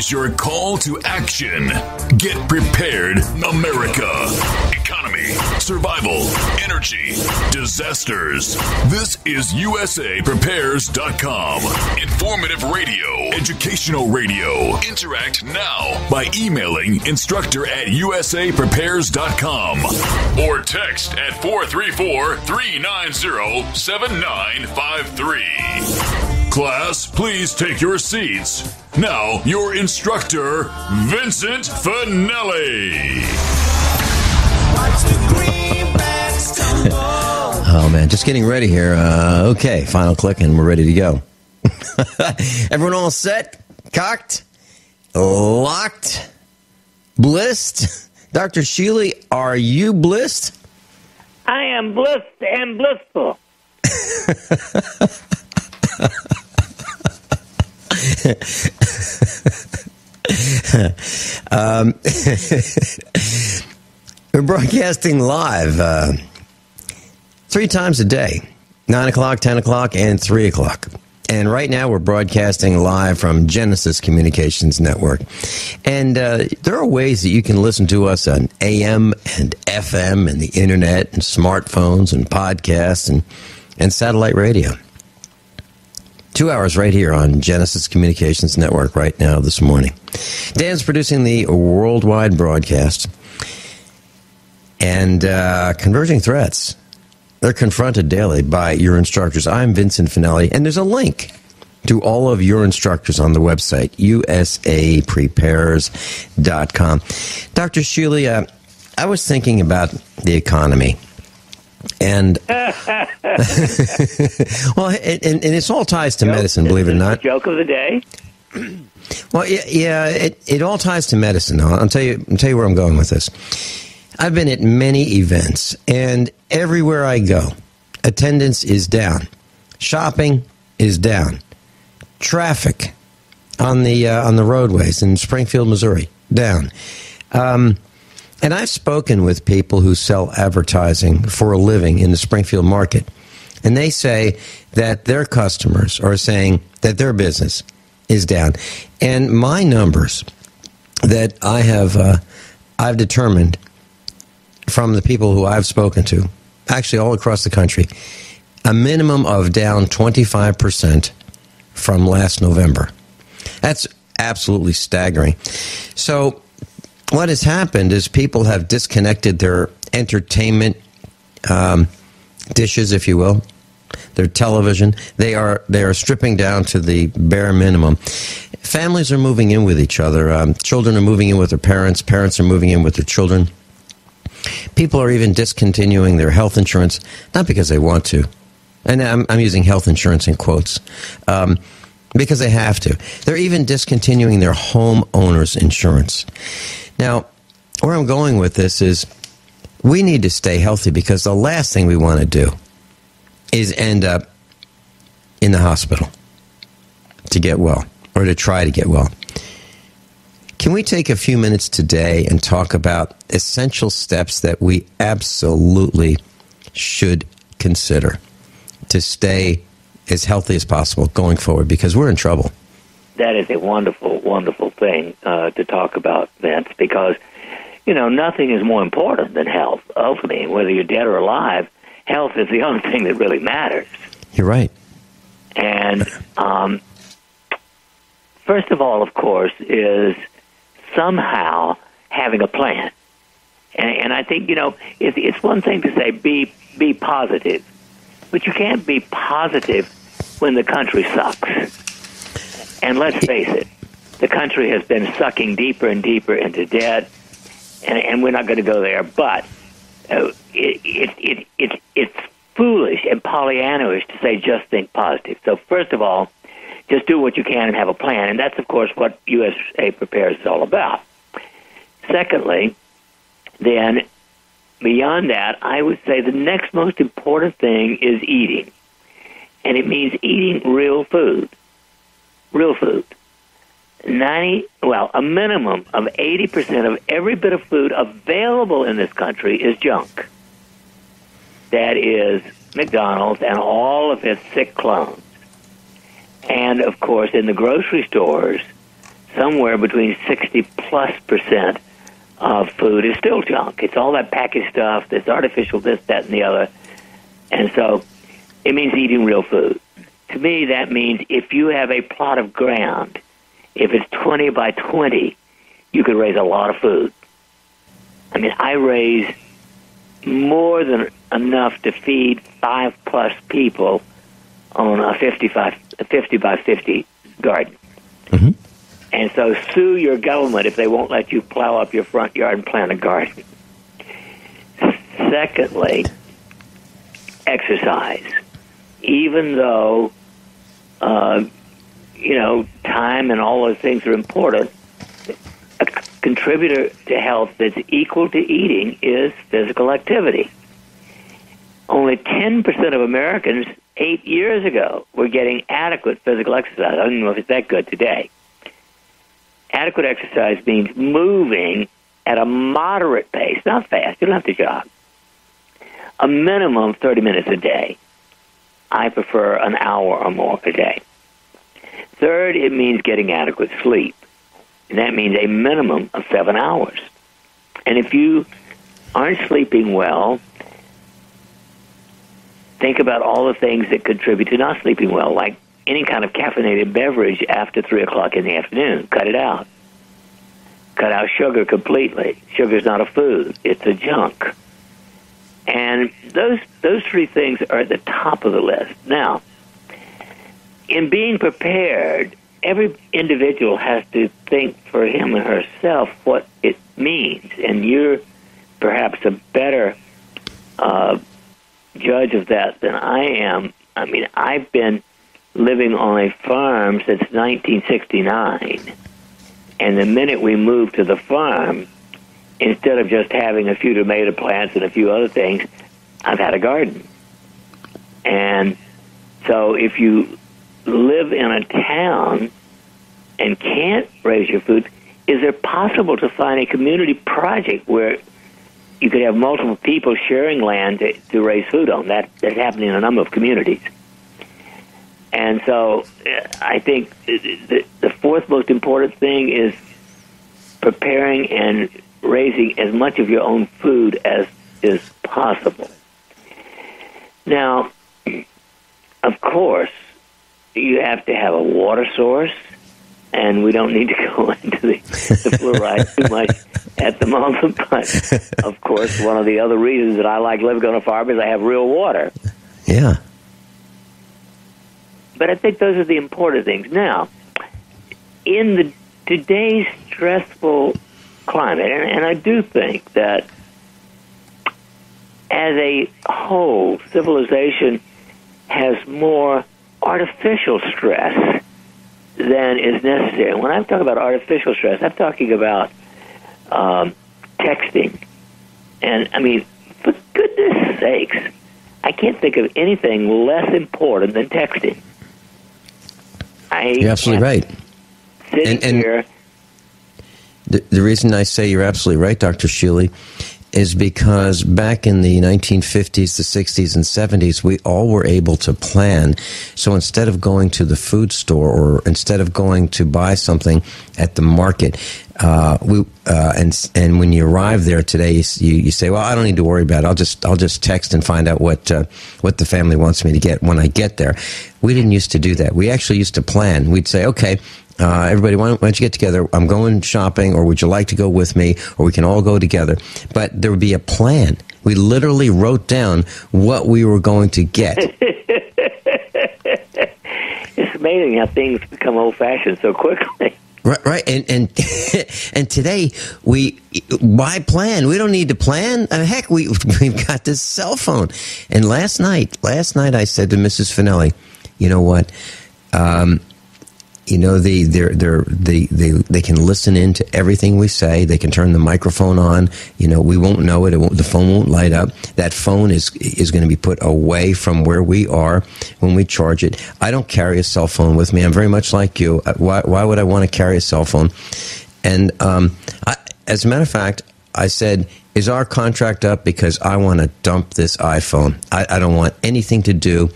is your call to action. Get prepared, America. Economy, survival, energy, disasters. This is USAPrepares.com. Informative radio, educational radio. Interact now by emailing instructor@USAPrepares.com or text at 434-390-7953. Class, please take your seats. Now, your instructor, Vincent Finelli. Oh, man, just getting ready here. Okay, final click, and we're ready to go. Everyone all set? Cocked? Locked? Blissed? Dr. Shealy, are you blissed? I am blissed and blissful. We're broadcasting live 3 times a day, 9 o'clock, 10 o'clock, and 3 o'clock. And right now we're broadcasting live from Genesis Communications Network. And there are ways that you can listen to us on AM and FM and the internet and smartphones and podcasts and satellite radio. 2 hours right here on Genesis Communications Network right now this morning. Dan's producing the worldwide broadcast. And Converging Threats, they're confronted daily by your instructors. I'm Vincent Finelli, and there's a link to all of your instructors on the website, usaprepares.com. Dr. Shealy, I was thinking about the economy. And well, and it's all ties to medicine, believe it or not. Joke of the day. Well, yeah, it all ties to medicine. I'll tell you where I'm going with this. I've been at many events, and everywhere I go, attendance is down, shopping is down, traffic on the roadways in Springfield, Missouri, down. And I've spoken with people who sell advertising for a living in the Springfield market, and they say that their customers are saying that their business is down. And my numbers that I've determined from the people who I've spoken to, actually all across the country, a minimum of down 25% from last November. That's absolutely staggering. So what has happened is people have disconnected their entertainment dishes, if you will, their television. They are stripping down to the bare minimum. Families are moving in with each other. Children are moving in with their parents. Parents are moving in with their children. People are even discontinuing their health insurance, not because they want to, and I'm using health insurance in quotes, because they have to. They're even discontinuing their homeowners insurance. Now, where I'm going with this is we need to stay healthy, because the last thing we want to do is end up in the hospital to get well or to try to get well. Can we take a few minutes today and talk about essential steps that we absolutely should consider to stay as healthy as possible going forward, because we're in trouble? That is a wonderful, wonderful thing to talk about, Vince, because, nothing is more important than health. Ultimately, whether you're dead or alive, health is the only thing that really matters. You're right. And first of all, of course, is somehow having a plan. And I think, it's one thing to say be positive, but you can't be positive when the country sucks. And let's face it, the country has been sucking deeper and deeper into debt, and we're not going to go there. But it's foolish and Pollyannish to say just think positive. So first of all, just do what you can and have a plan. And that's, of course, what USA Prepares is all about. Secondly, then, beyond that, I would say the next most important thing is eating. And it means eating real food. Real food. A minimum of 80% of every bit of food available in this country is junk. That is McDonald's and all of its sick clones. And, of course, in the grocery stores, somewhere between 60+% of food is still junk. It's all that packaged stuff that's artificial, this, that, and the other. And so it means eating real food. To me, that means if you have a plot of ground, if it's 20 by 20, you could raise a lot of food. I mean, I raise more than enough to feed 5+ people on a 50 by 50 garden. Mm-hmm. And so sue your government if they won't let you plow up your front yard and plant a garden. Secondly, exercise. Even though, time and all those things are important, a contributor to health that's equal to eating is physical activity. Only 10% of Americans 8 years ago were getting adequate physical exercise. I don't know if it's that good today. Adequate exercise means moving at a moderate pace, not fast. You don't have to jog. A minimum of 30 minutes a day. I prefer an hour or more a day. Third, it means getting adequate sleep. And that means a minimum of 7 hours. And if you aren't sleeping well, think about all the things that contribute to not sleeping well, like any kind of caffeinated beverage after 3 o'clock in the afternoon. Cut it out. Cut out sugar completely. Sugar's not a food. It's a junk. And those three things are at the top of the list. Now, in being prepared, every individual has to think for him or herself what it means. And you're perhaps a better judge of that than I am. I mean, I've been living on a farm since 1969. And the minute we moved to the farm, instead of just having a few tomato plants and a few other things, I've had a garden. And so if you live in a town and can't raise your food, is it possible to find a community project where you could have multiple people sharing land to raise food on? That's happening in a number of communities. And so I think the fourth most important thing is preparing and raising as much of your own food as is possible. Now, of course, you have to have a water source, and we don't need to go into the fluoride too much at the moment, but of course, one of the other reasons that I like living on a farm is I have real water. Yeah. But I think those are the important things. Now, in today's stressful climate, and I do think that as a whole, civilization has more artificial stress than is necessary. And when I talk about artificial stress, I'm talking about texting. And, I mean, for goodness sakes, I can't think of anything less important than texting. You're absolutely right. Sitting here. The reason I say you're absolutely right, Dr. Shealy, is because back in the 1950s, the 60s, and 70s, we all were able to plan. So instead of going to the food store or instead of going to buy something at the market, and when you arrive there today, you say, "Well, I don't need to worry about it. I'll just text and find out what the family wants me to get when I get there." We didn't used to do that. We actually used to plan. We'd say, "Okay, everybody, why don't you get together? I'm going shopping, or would you like to go with me? Or we can all go together." But there would be a plan. We literally wrote down what we were going to get. It's amazing how things become old-fashioned so quickly. Right, and today why plan? We don't need to plan. Heck, we've got this cell phone. And last night I said to Mrs. Finelli, "You know what? They can listen in to everything we say. They can turn the microphone on. We won't know it. The phone won't light up. That phone is going to be put away from where we are when we charge it. I don't carry a cell phone with me. I'm very much like you. Why would I want to carry a cell phone?" And as a matter of fact, I said, is our contract up because I want to dump this iPhone? I don't want anything to do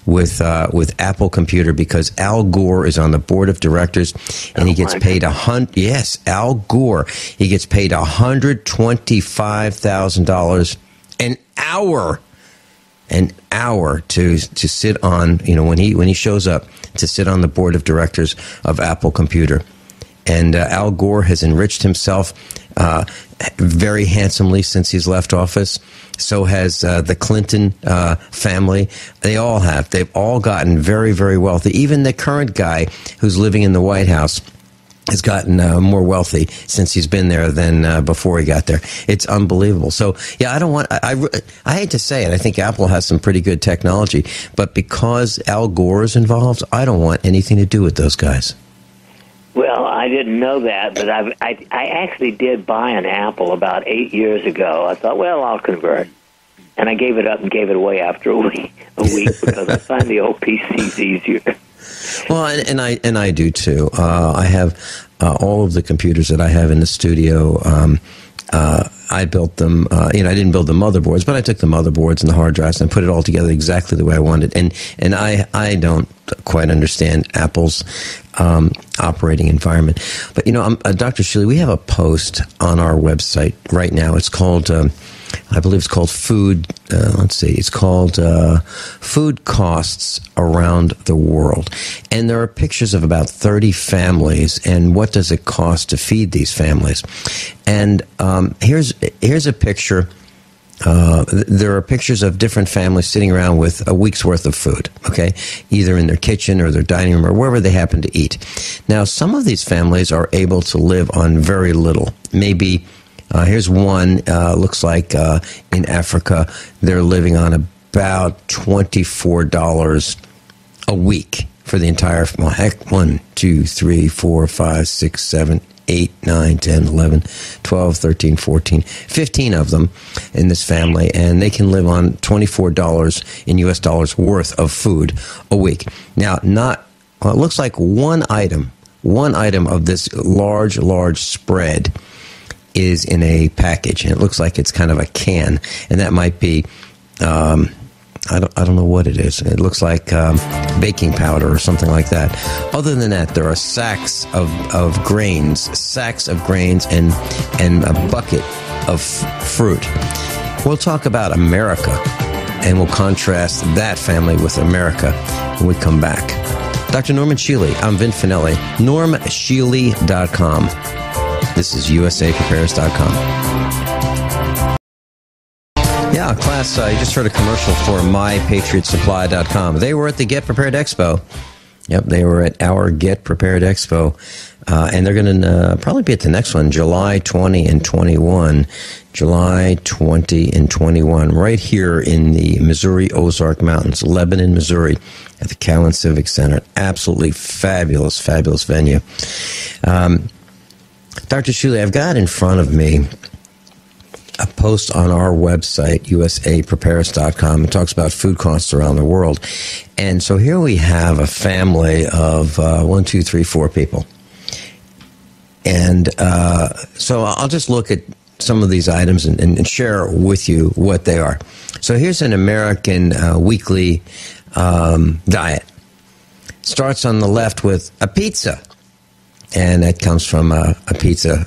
with Apple Computer because Al Gore is on the board of directors, and he gets paid Yes, Al Gore. He gets paid $125,000 an hour to sit on, when he shows up, to sit on the board of directors of Apple Computer. And Al Gore has enriched himself very handsomely since he's left office. So has the Clinton family. They all have. They've all gotten very, very wealthy. Even the current guy who's living in the White House has gotten more wealthy since he's been there than before he got there. It's unbelievable. So, yeah, I don't want... I hate to say it. I think Apple has some pretty good technology. But because Al Gore is involved, I don't want anything to do with those guys. Well, I didn't know that, but I actually did buy an Apple about 8 years ago. I thought, well, I'll convert. And I gave it up and gave it away after a week because I find the old PCs easier. Well, and I do too. I have all of the computers that I have in the studio. I built them. I didn't build the motherboards, but I took the motherboards and the hard drives and put it all together exactly the way I wanted. And I don't quite understand Apple's operating environment. But Dr. Shealy, we have a post on our website right now. It's called. I believe it's called food. It's called Food Costs Around the World, and there are pictures of about 30 families and what does it cost to feed these families. And here's a picture. There are pictures of different families sitting around with a week's worth of food. Okay, either in their kitchen or their dining room or wherever they happen to eat. Now, some of these families are able to live on very little, maybe. Here's one, looks like in Africa, they're living on about $24 a week for the entire, 1, 2, 3, 4, 5, 6, 7, 8, 9, 10, 11, 12, 13, 14, 15 of them in this family, and they can live on $24 in U.S. dollars worth of food a week. Now, it looks like one item of this large spread is in a package, and it looks like it's kind of a can, and that might be I don't know what it is. It looks like baking powder or something like that. Other than that, there are sacks of grains, and a bucket of fruit. We'll talk about America, and we'll contrast that family with America when we come back. Dr. Norman Shealy, I'm Vin Finelli, normshealy.com. This is USAPrepares.com. Yeah, class, you just heard a commercial for MyPatriotSupply.com. They were at the Get Prepared Expo. Yep, they were at our Get Prepared Expo. And they're going to probably be at the next one, July 20 and 21. July 20 and 21, right here in the Missouri Ozark Mountains, Lebanon, Missouri, at the Cowan Civic Center. Absolutely fabulous venue. Dr. Shealy, I've got in front of me a post on our website, USAPrepares.com. It talks about food costs around the world. And so here we have a family of 1, 2, 3, 4 people. And so I'll just look at some of these items and share with you what they are. So here's an American weekly diet. Starts on the left with a pizza. And that comes from a pizza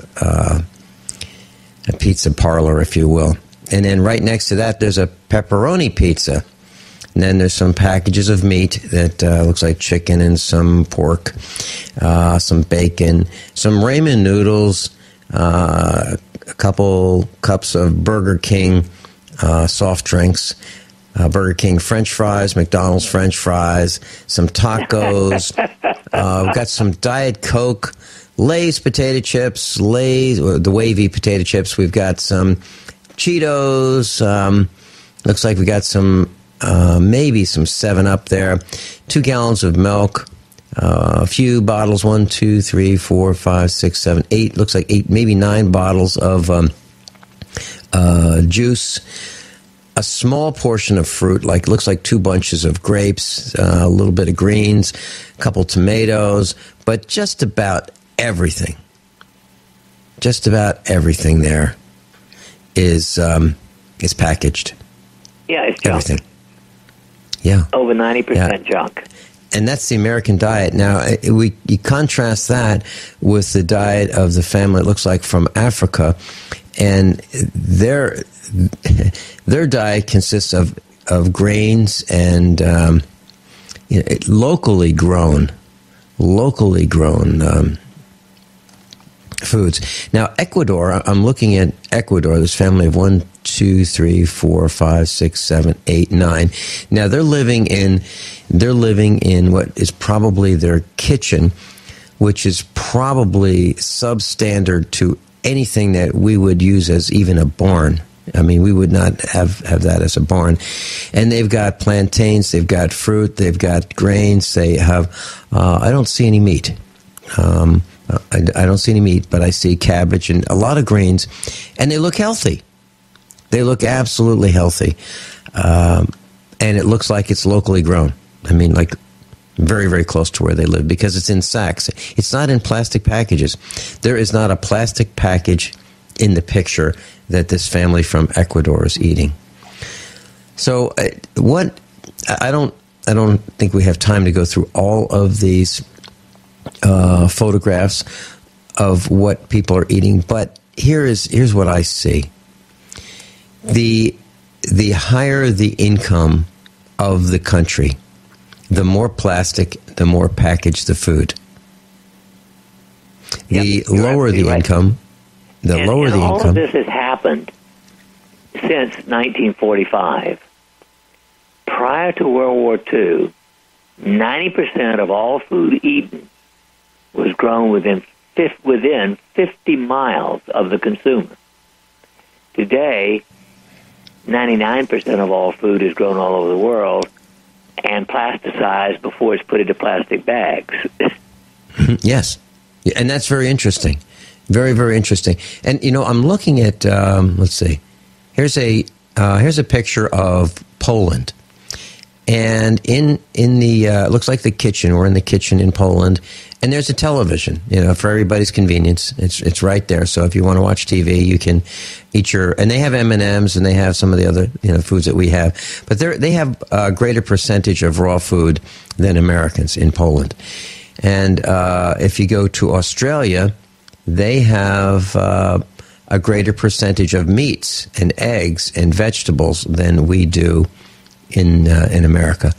parlor, if you will. And then right next to that, there's a pepperoni pizza. And then there's some packages of meat that looks like chicken and some pork, some bacon, some ramen noodles, a couple cups of Burger King soft drinks, Burger King French fries, McDonald's French fries, some tacos. We've got some Diet Coke, Lay's potato chips, the wavy potato chips. We've got some Cheetos. Looks like we got some, maybe some 7-Up there. 2 gallons of milk. A few bottles, 1, 2, 3, 4, 5, 6, 7, 8. Looks like 8, maybe 9 bottles of juice. A small portion of fruit, looks like 2 bunches of grapes, a little bit of greens, a couple tomatoes, but just about everything there is packaged. Yeah, it's junk. Everything. Yeah. Over 90% junk. And that's the American diet. Now, you contrast that with the diet of the family, it looks like, from Africa, and their diet consists of grains and locally grown foods. Now, Ecuador, I'm looking at Ecuador, this family of 1, 2, 3, 4, 5, 6, 7, 8, 9. Now, they're living in what is probably their kitchen, which is probably substandard to anything that we would use as even a barn. I mean, we would not have that as a barn. And they've got plantains, they've got fruit, they've got grains, they have, I don't see any meat. I don't see any meat, but I see cabbage and a lot of greens, and they look healthy. They look absolutely healthy. And it looks like it's locally grown. I mean, like very, very close to where they live, because it's in sacks. It's not in plastic packages. There is not a plastic package in the picture that this family from Ecuador is eating. So I don't think we have time to go through all of these photographs of what people are eating, but here's what I see. The higher the income of the country, the more plastic, the more packaged the food. The lower the income, lower the income. All of this has happened since 1945. Prior to World War II, 90% of all food eaten was grown within 50 miles of the consumer. Today, 99% of all food is grown all over the world and plasticized before it's put into plastic bags. Yes. And that's very interesting. Very, very interesting. And, I'm looking at, let's see, here's a picture of Poland. And in the, it looks like the kitchen, we're in the kitchen in Poland, and there's a television, for everybody's convenience. It's right there. So if you want to watch TV, you can eat and they have M&Ms and they have some of the other, foods that we have. But they have a greater percentage of raw food than Americans in Poland. And if you go to Australia, they have a greater percentage of meats and eggs and vegetables than we do in America.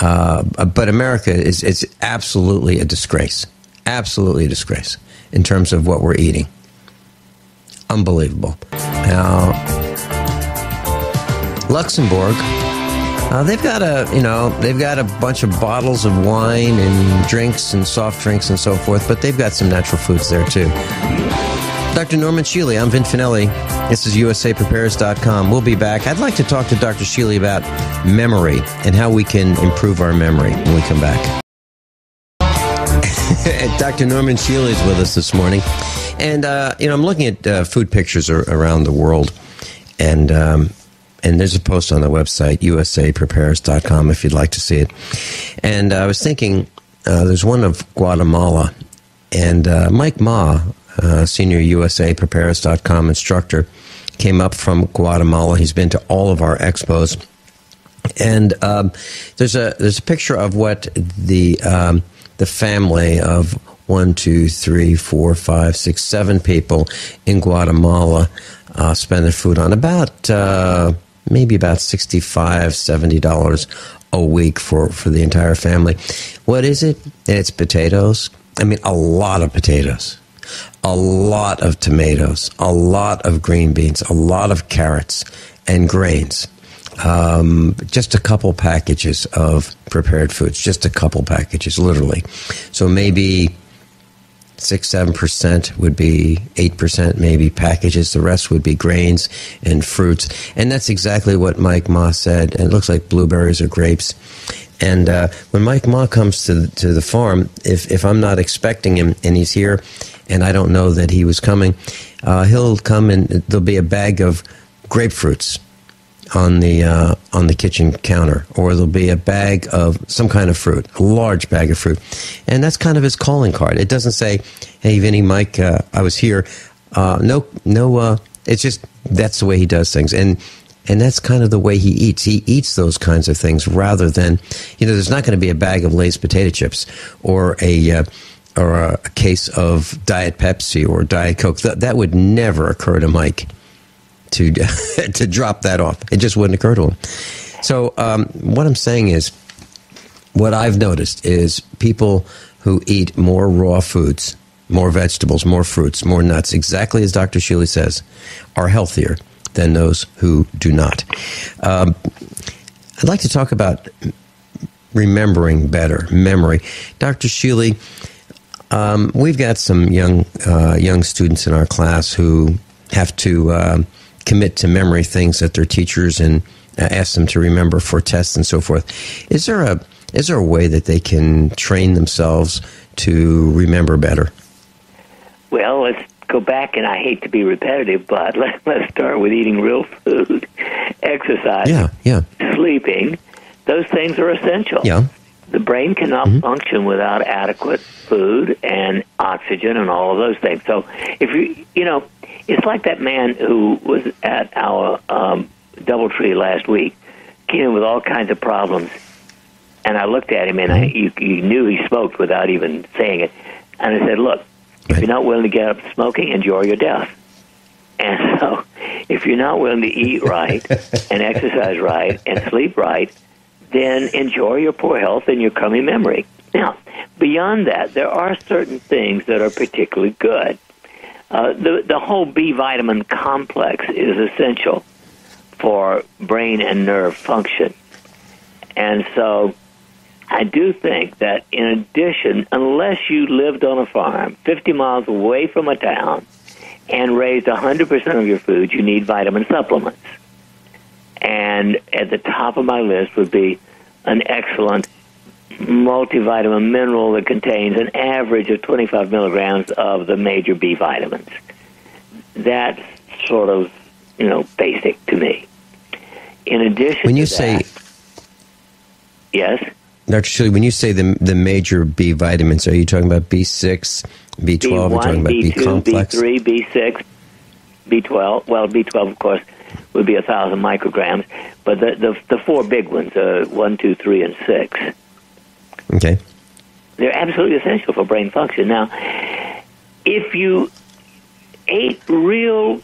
But America is absolutely a disgrace. Absolutely a disgrace in terms of what we're eating. Unbelievable. Now, Luxembourg, they've got a bunch of bottles of wine and drinks and soft drinks and so forth, but they've got some natural foods there too. Dr. Norman Shealy, I'm Vin Finelli. This is USAPrepares.com. We'll be back. I'd like to talk to Dr. Shealy about memory and how we can improve our memory when we come back. Dr. Norman Shealy is with us this morning. And, I'm looking at food pictures around the world. And there's a post on the website, USAPrepares.com, if you'd like to see it. And I was thinking, there's one of Guatemala. And Mike Ma, senior USAPrepares.com instructor, came up from Guatemala. He's been to all of our expos. And there's a picture of what the family of 1, 2, 3, 4, 5, 6, 7 people in Guatemala spend their food on. Maybe about $65, $70 a week for the entire family. What is it? It's potatoes. I mean, a lot of potatoes. A lot of tomatoes, a lot of green beans, a lot of carrots and grains. Just a couple packages of prepared foods, just a couple packages, literally. So maybe 6-7% would be 8%, maybe packages. The rest would be grains and fruits. And that's exactly what Mike Ma said. And it looks like blueberries or grapes. And when Mike Ma comes to the farm, if I'm not expecting him and he's here, and I don't know that he was coming, he'll come and there'll be a bag of grapefruits on the kitchen counter, or there'll be a bag of some kind of fruit, a large bag of fruit, and that's kind of his calling card. It doesn't say, "Hey, Vinny, Mike, I was here." No It's just, that's the way he does things. And that's kind of the way he eats. He eats those kinds of things rather than, there's not going to be a bag of Lay's potato chips or a case of Diet Pepsi or Diet Coke. That would never occur to Mike to to drop that off. It just wouldn't occur to him. So what I'm saying is, what I've noticed is people who eat more raw foods, more vegetables, more fruits, more nuts, exactly as Dr. Shealy says, are healthier than those who do not. I'd like to talk about remembering better, memory. Dr. Shealy, we've got some young students in our class who have to commit to memory things that their teachers and ask them to remember for tests and so forth. Is there a way that they can train themselves to remember better? Well, let's go back, and I hate to be repetitive, but let's start with eating real food, exercise, sleeping. Those things are essential. Yeah. The brain cannot function without adequate food and oxygen and all of those things. So if it's like that man who was at our DoubleTree last week, came in with all kinds of problems. And I looked at him, and you knew he smoked without even saying it. And I said, look, if you're not willing to get up smoking, enjoy your death. And so if you're not willing to eat right and exercise right and sleep right, then enjoy your poor health and your crummy memory. Now, beyond that, there are certain things that are particularly good. The whole B vitamin complex is essential for brain and nerve function. And so I do think that in addition, unless you lived on a farm 50 miles away from a town and raised 100% of your food, you need vitamin supplements. And at the top of my list would be an excellent multivitamin mineral that contains an average of 25 milligrams of the major B vitamins. That's sort of, basic to me. In addition when you to that, yes? Dr. Shealy, when you say the major B vitamins, are you talking about B6, B12? B1, are you talking about B2, B complex? B3, B6, B12. Well, B12, of course, would be 1,000 micrograms. But the four big ones, 1, 2, 3, and 6. Okay. They're absolutely essential for brain function. Now, if you ate real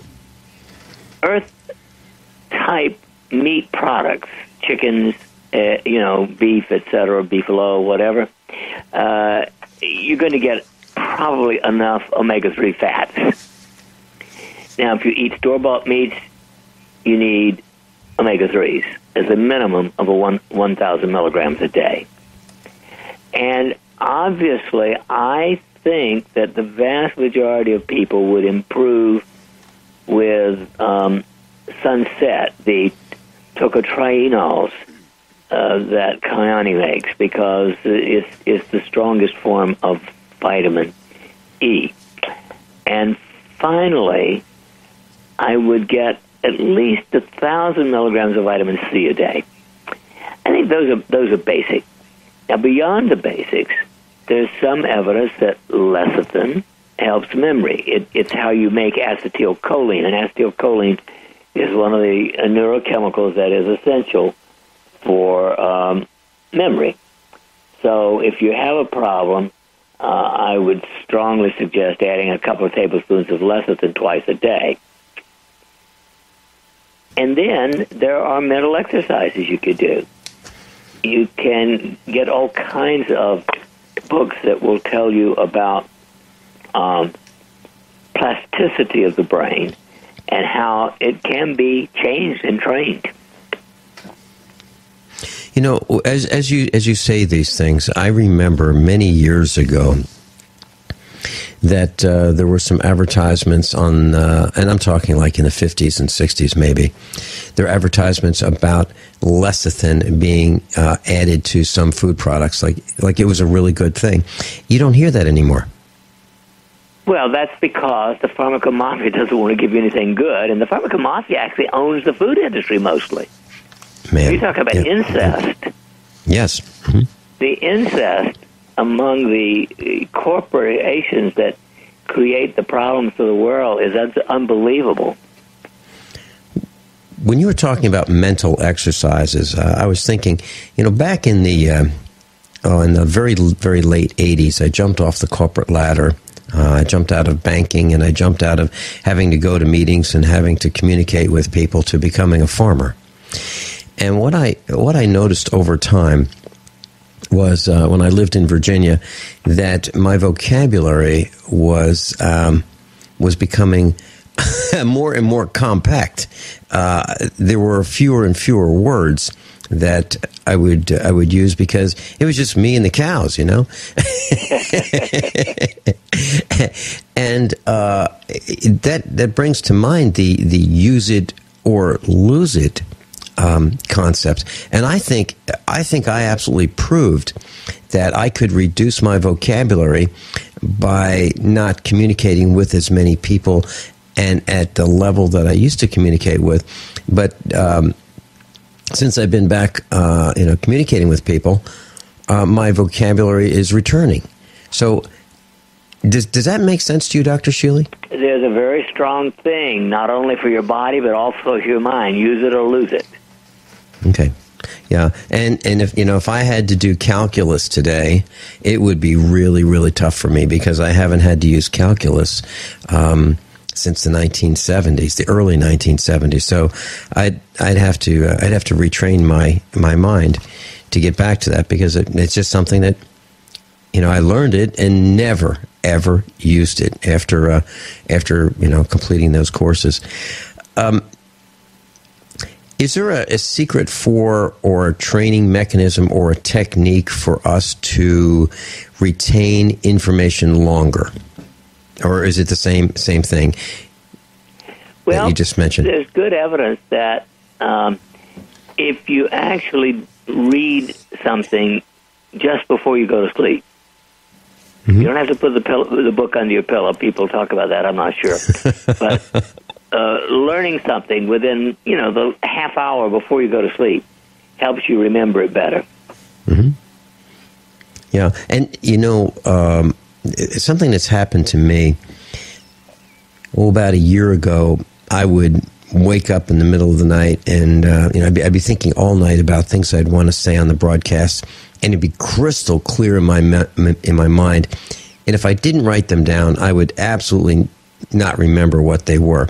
earth-type meat products, chickens, beef, etc., beefalo, whatever, you're going to get probably enough omega-3 fats. Now, if you eat store-bought meats, you need omega-3s as a minimum of 1,000 milligrams a day. And obviously, I think that the vast majority of people would improve with Sunset, the tocotrienols that Kyani makes, because it's the strongest form of vitamin E. And finally, I would get at least 1,000 milligrams of vitamin C a day. I think those are basic. Now, beyond the basics, there's some evidence that lecithin helps memory. It's how you make acetylcholine, and acetylcholine is one of the neurochemicals that is essential for memory. So if you have a problem, I would strongly suggest adding a couple of tablespoons of lecithin twice a day. And then there are mental exercises you could do. You can get all kinds of books that will tell you about plasticity of the brain and how it can be changed and trained. As you say these things, I remember many years ago that there were some advertisements on, and I'm talking like in the 50s and 60s maybe, there are advertisements about lecithin being added to some food products, like it was a really good thing. You don't hear that anymore. Well, that's because the pharmacomafia doesn't want to give you anything good, and the pharmacomafia actually owns the food industry mostly. Man, you talk about incest. Yes. Mm-hmm. The incest among the corporations that create the problems of the world is unbelievable. when you were talking about mental exercises, I was thinking, back in the very, very late 80s, I jumped off the corporate ladder. I jumped out of banking, and I jumped out of having to go to meetings and having to communicate with people to becoming a farmer. And what I noticed over time was when I lived in Virginia, that my vocabulary was becoming more and more compact. There were fewer and fewer words that I would use because it was just me and the cows, and that brings to mind the use it or lose it concept. And I think I absolutely proved that I could reduce my vocabulary by not communicating with as many people and at the level that I used to communicate with. But since I've been back, communicating with people, my vocabulary is returning. So does that make sense to you, Dr. Shealy? There's a very strong thing, not only for your body, but also your mind. Use it or lose it. Okay. Yeah. And if I had to do calculus today, it would be really, really tough for me because I haven't had to use calculus since the 1970s, the early 1970s. So I'd have to retrain my mind to get back to that because it's just something that I learned it and never ever used it after completing those courses. Is there a secret for or a training mechanism or a technique for us to retain information longer? Or is it the same thing that you just mentioned? There's good evidence that if you actually read something just before you go to sleep, you don't have to put the book under your pillow. People talk about that, I'm not sure. But learning something within, the half hour before you go to sleep helps you remember it better. Mm-hmm. Yeah, and something that's happened to me, about a year ago, I would wake up in the middle of the night and I'd be thinking all night about things I'd want to say on the broadcast, and it'd be crystal clear in my mind. And if I didn't write them down, I would absolutely not remember what they were,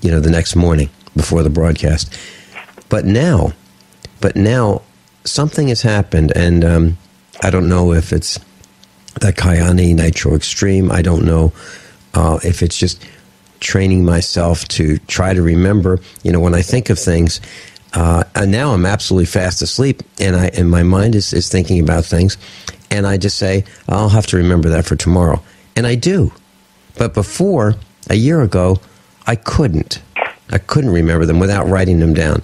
the next morning before the broadcast. But now something has happened, and I don't know if it's that Kyani Nitro Extreme. I don't know if it's just training myself to try to remember, when I think of things. And now I'm absolutely fast asleep, and my mind is thinking about things, and I just say, I'll have to remember that for tomorrow. And I do. But before, a year ago, I couldn't remember them without writing them down.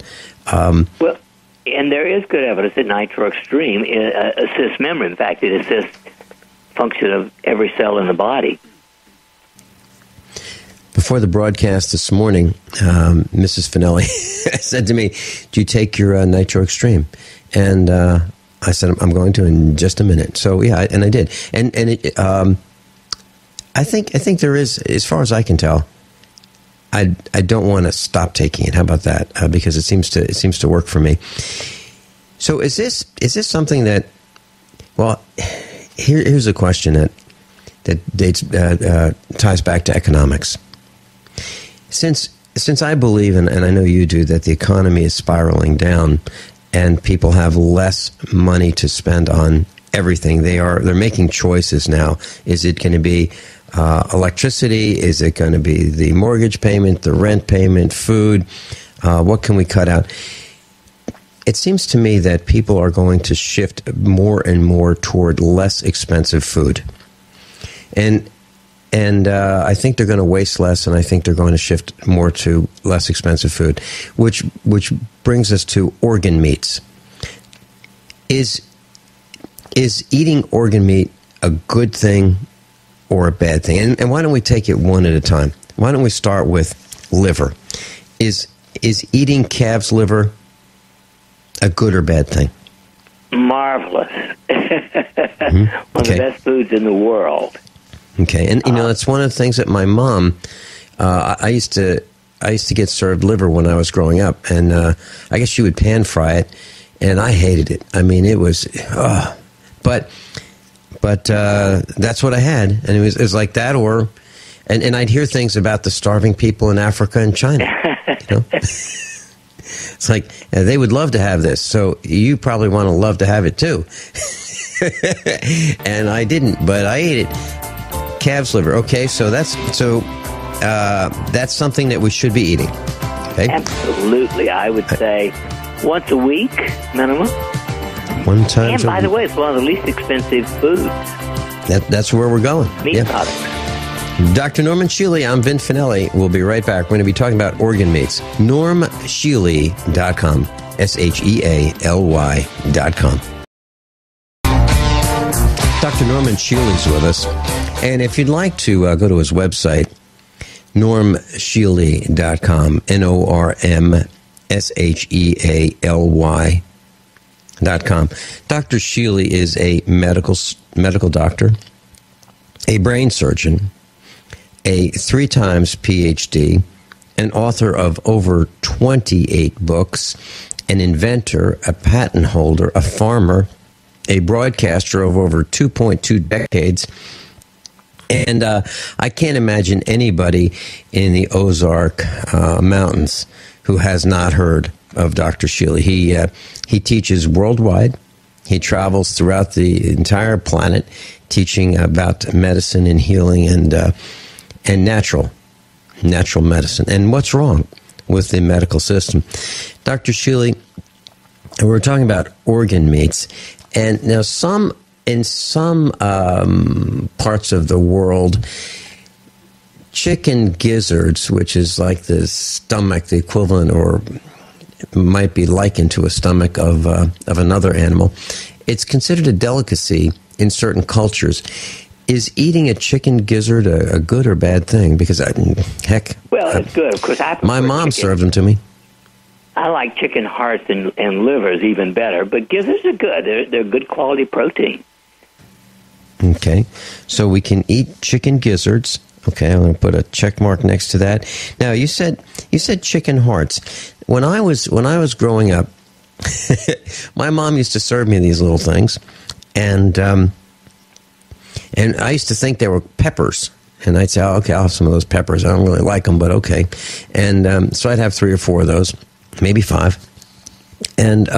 Well, and there is good evidence that Nitro Extreme assists memory. In fact, it assists function of every cell in the body. Before the broadcast this morning, Mrs. Finelli said to me, "Do you take your Nitro Extreme?" And I said, "I'm going to in just a minute." So yeah, and I did. And it, I think there is, as far as I can tell, I don't want to stop taking it. How about that? Because it seems to work for me. So is this something that? Well, here's a question that ties back to economics. Since I believe, and I know you do, that the economy is spiraling down and people have less money to spend on everything, they're making choices now. Is it going to be electricity? Is it going to be the mortgage payment, the rent payment, food? What can we cut out? It seems to me that people are going to shift more and more toward less expensive food. And I think they're going to waste less, and I think they're going to shift more to less expensive food, which brings us to organ meats. Is eating organ meat a good thing or a bad thing? And why don't we take it one at a time? Why don't we start with liver? Is eating calf's liver a good or bad thing? Marvelous. Mm-hmm. One of the best foods in the world. Okay, and that's one of the things that my mom, I used to I used to get served liver when I was growing up, and I guess she would pan fry it, and I hated it. I mean, it was, but that's what I had, and it was like that, and I'd hear things about the starving people in Africa and China. You know? It's like they would love to have this, so you probably want to love to have it too. And I didn't, but I ate it. Calf's liver. Okay, so that's something that we should be eating. Okay? Absolutely, I would say once a week minimum. One time. And by the way, it's one of the least expensive foods. That's where we're going. Meat products. Dr. Norman Shealy, I'm Vin Finelli. We'll be right back. We're going to be talking about organ meats. NormShealy.com. SHEALY.com. Dr. Norman Shealy's with us. And if you'd like to go to his website, NormShealy.com, NormShealy.com. Dr. Shealy is a medical doctor, a brain surgeon, a 3 times PhD, an author of over 28 books, an inventor, a patent holder, a farmer, a broadcaster of over 2.2 decades. And I can't imagine anybody in the Ozark Mountains who has not heard of Dr. Shealy. He teaches worldwide. He travels throughout the entire planet teaching about medicine and healing and natural medicine and what's wrong with the medical system. Dr. Shealy, we're talking about organ meats, and now in some parts of the world, chicken gizzards, which is like the stomach, the equivalent, or might be likened to a stomach of another animal, it's considered a delicacy in certain cultures. Is eating a chicken gizzard a good or bad thing? Because it's good. Of course, my mom served them to me. I like chicken hearts and livers even better, but gizzards are good. They're good quality protein. Okay, so we can eat chicken gizzards. Okay, I'm going to put a check mark next to that. Now, you said chicken hearts. When I was growing up, my mom used to serve me these little things, and I used to think they were peppers. And I'd say, okay, I'll have some of those peppers. I don't really like them, but okay. And so I'd have 3 or 4 of those, maybe 5. And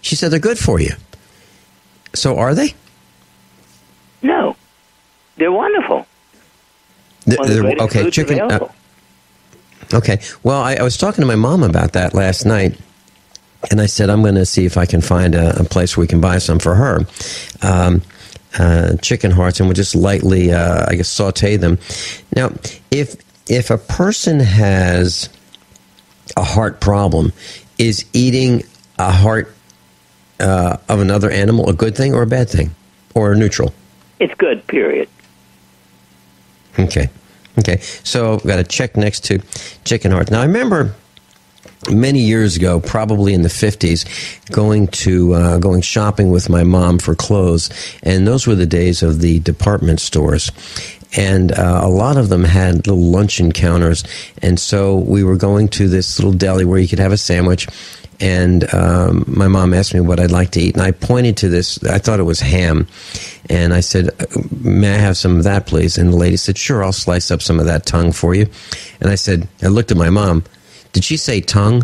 she said, they're good for you. So are they? No. They're wonderful. Okay, chicken. Okay. Well, I was talking to my mom about that last night. And I said, I'm going to see if I can find a place where we can buy some for her. Chicken hearts, and we'll just lightly, saute them. Now, if a person has a heart problem, is eating a heart of another animal a good thing or a bad thing, or neutral? It's good, period. Okay. So I've got a check next to chicken hearts. Now, I remember many years ago, probably in the 50s, going shopping with my mom for clothes, and those were the days of the department stores. And a lot of them had little luncheon counters, and so we were going to this little deli where you could have a sandwich, and my mom asked me what I'd like to eat, and I pointed to this. I thought it was ham, and I said, may I have some of that, please? And the lady said, sure, I'll slice up some of that tongue for you. And I looked at my mom. Did she say tongue?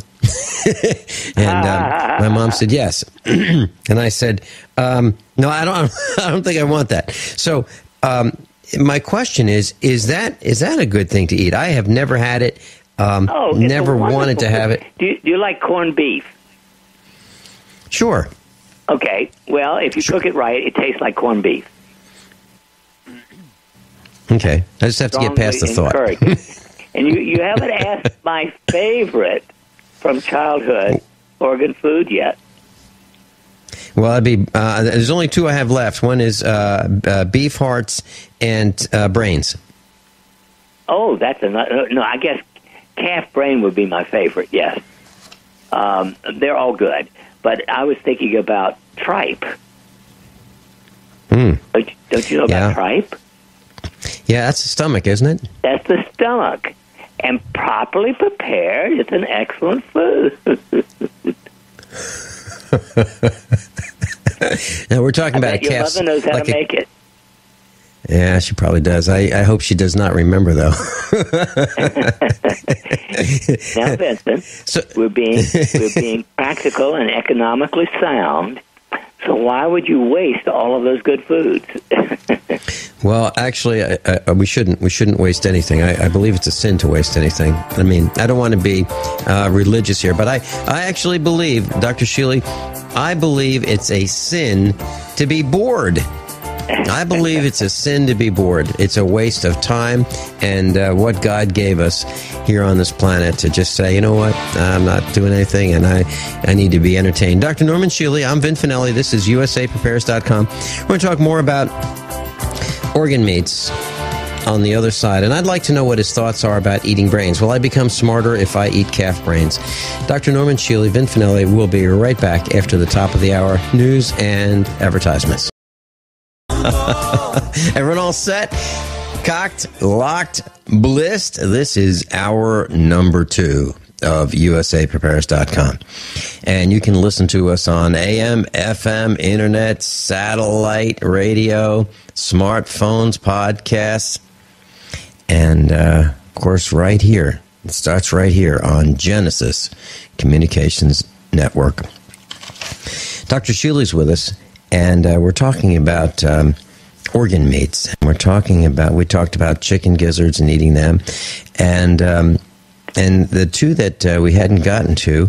And my mom said yes. And I said, no, I don't think I want that. So my question is that a good thing to eat? I have never had it. Never wanted to have it. Do you like corned beef? Sure. Okay. Well, if you cook it right, it tastes like corned beef. Okay. I just have to get past the thought. And you haven't asked my favorite from childhood organ food yet. Well, it'd be there's only 2 I have left. One is beef hearts and brains. Oh, that's another. No, I guess calf brain would be my favorite. Yes, they're all good. But I was thinking about tripe. Don't you know about tripe? Yeah, that's the stomach, isn't it? That's the stomach. And properly prepared, it's an excellent food. Now, we're talking about a your calf. Mother knows how to make it. Yeah, she probably does. I hope she does not remember, though. Now, Vincent, we're being practical and economically sound. So why would you waste all of those good foods? Well, actually, we shouldn't waste anything. I believe it's a sin to waste anything. I mean, I don't want to be religious here, but I actually believe, Dr. Shealy, I believe it's a sin to be bored. I believe it's a sin to be bored. It's a waste of time and what God gave us here on this planet to just say, you know what, I'm not doing anything and I need to be entertained. Dr. Norman Shealy, I'm Vin Finelli. This is USAPrepares.com. We're going to talk more about organ meats on the other side. And I'd like to know what his thoughts are about eating brains. Will I become smarter if I eat calf brains? Dr. Norman Shealy, Vin Finelli, will be right back after the top of the hour. News and advertisements. Everyone all set? Cocked, locked, blissed? This is hour number 2 of USAPrepares.com. And you can listen to us on AM, FM, internet, satellite, radio, smartphones, podcasts, and, of course, right here. It starts right here on Genesis Communications Network. Dr. Shealy's with us. And we're talking about organ meats. We talked about chicken gizzards and eating them, and the two that we hadn't gotten to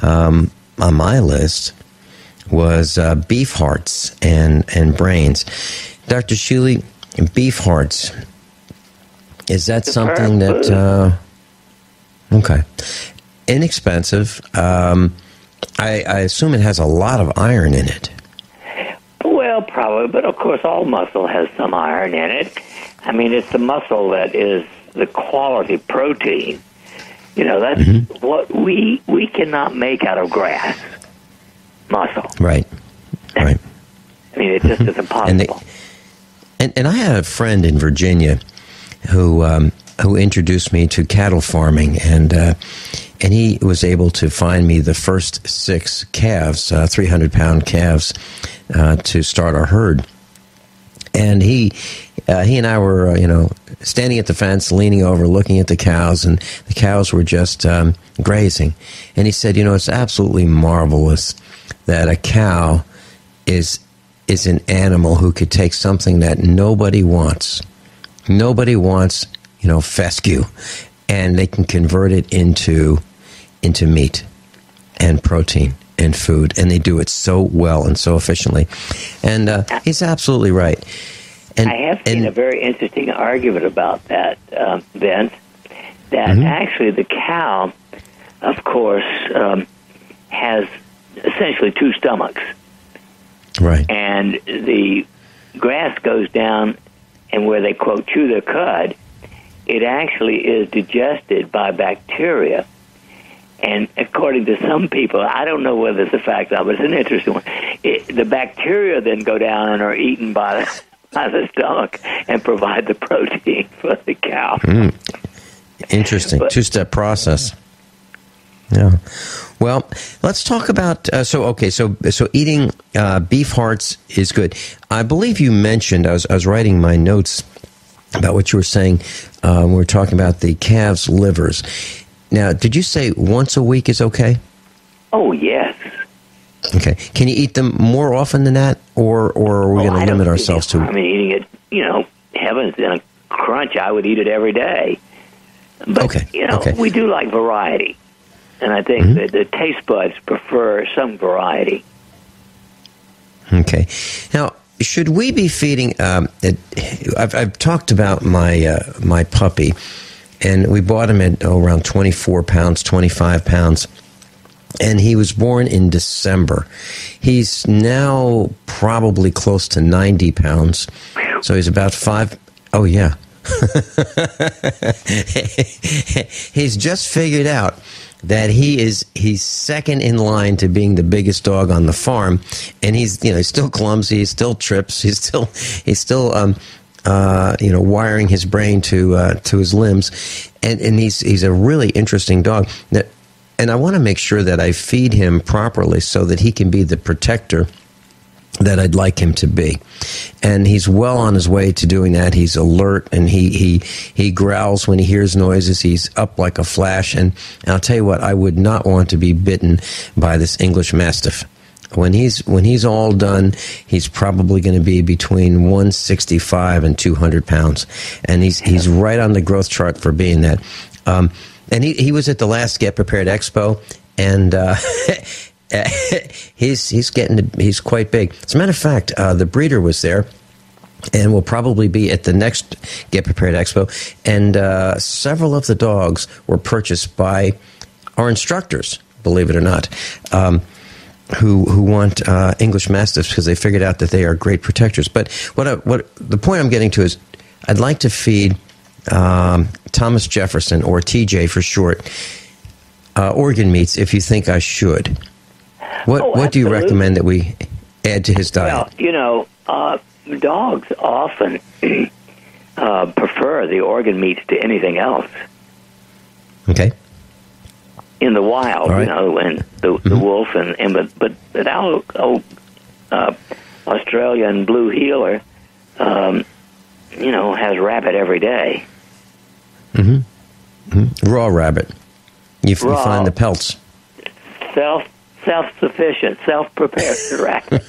on my list was beef hearts and brains. Dr. Shealy, beef hearts, is that something that okay, inexpensive? I assume it has a lot of iron in it. Well, probably, but of course all muscle has some iron in it. I mean, it's the muscle that is the quality protein. You know, that's what we cannot make out of grass. Muscle. Right. I mean, it just is impossible. And I had a friend in Virginia who introduced me to cattle farming, and he was able to find me the first 6 calves, 300-pound calves, to start our herd. And he and I were, standing at the fence, leaning over, looking at the cows, and the cows were just grazing. And he said, it's absolutely marvelous that a cow is an animal who could take something that nobody wants. Nobody wants, fescue, and they can convert it into meat and protein and food, and they do it so well and so efficiently. And he's absolutely right. And I have seen a very interesting argument about that, Vince, that actually the cow, of course, has essentially 2 stomachs. Right. And the grass goes down, and where they, quote, chew their cud, it actually is digested by bacteria. And according to some people, I don't know whether it's a fact or not, but it's an interesting one. The bacteria then go down and are eaten by the stomach and provide the protein for the cow. Interesting. 2-step process. Yeah. Well, let's talk about, so eating beef hearts is good. I believe you mentioned, I was writing my notes about what you were saying, we were talking about the calves' livers. Now, did you say once a week is okay? Oh, yes. Okay. Can you eat them more often than that, or are we going to limit ourselves to? I mean, eating it, heavens, in a crunch, I would eat it every day. But, we do like variety. And I think that the taste buds prefer some variety. Okay. Now, should we be feeding? I've talked about my puppy, and we bought him at around 24 pounds, 25 pounds, and he was born in December. He's now probably close to 90 pounds, so he's about 5. Oh yeah. He's just figured out that he's second in line to being the biggest dog on the farm, and he's still clumsy, he still trips, he's still wiring his brain to his limbs, and he's a really interesting dog. And I want to make sure that I feed him properly so that he can be the protector that I'd like him to be. And he's well on his way to doing that. He's alert, and he growls when he hears noises. He's up like a flash. And I'll tell you what, I would not want to be bitten by this English Mastiff. When he's all done, he's probably going to be between 165 and 200 pounds. And he's right on the growth chart for being that. And he was at the last Get Prepared Expo, and he's quite big. As a matter of fact, the breeder was there, and will probably be at the next Get Prepared Expo. And several of the dogs were purchased by our instructors, believe it or not, who want English Mastiffs because they figured out that they are great protectors. But what the point I'm getting to is, I'd like to feed Thomas Jefferson, or TJ for short, organ meats if you think I should. What do you recommend that we add to his diet? Well, dogs often prefer the organ meats to anything else. Okay. In the wild, right. When the wolf but our Australian blue heeler, has rabbit every day. Raw rabbit. You find the pelts. Self-sufficient, self-prepared rabbit.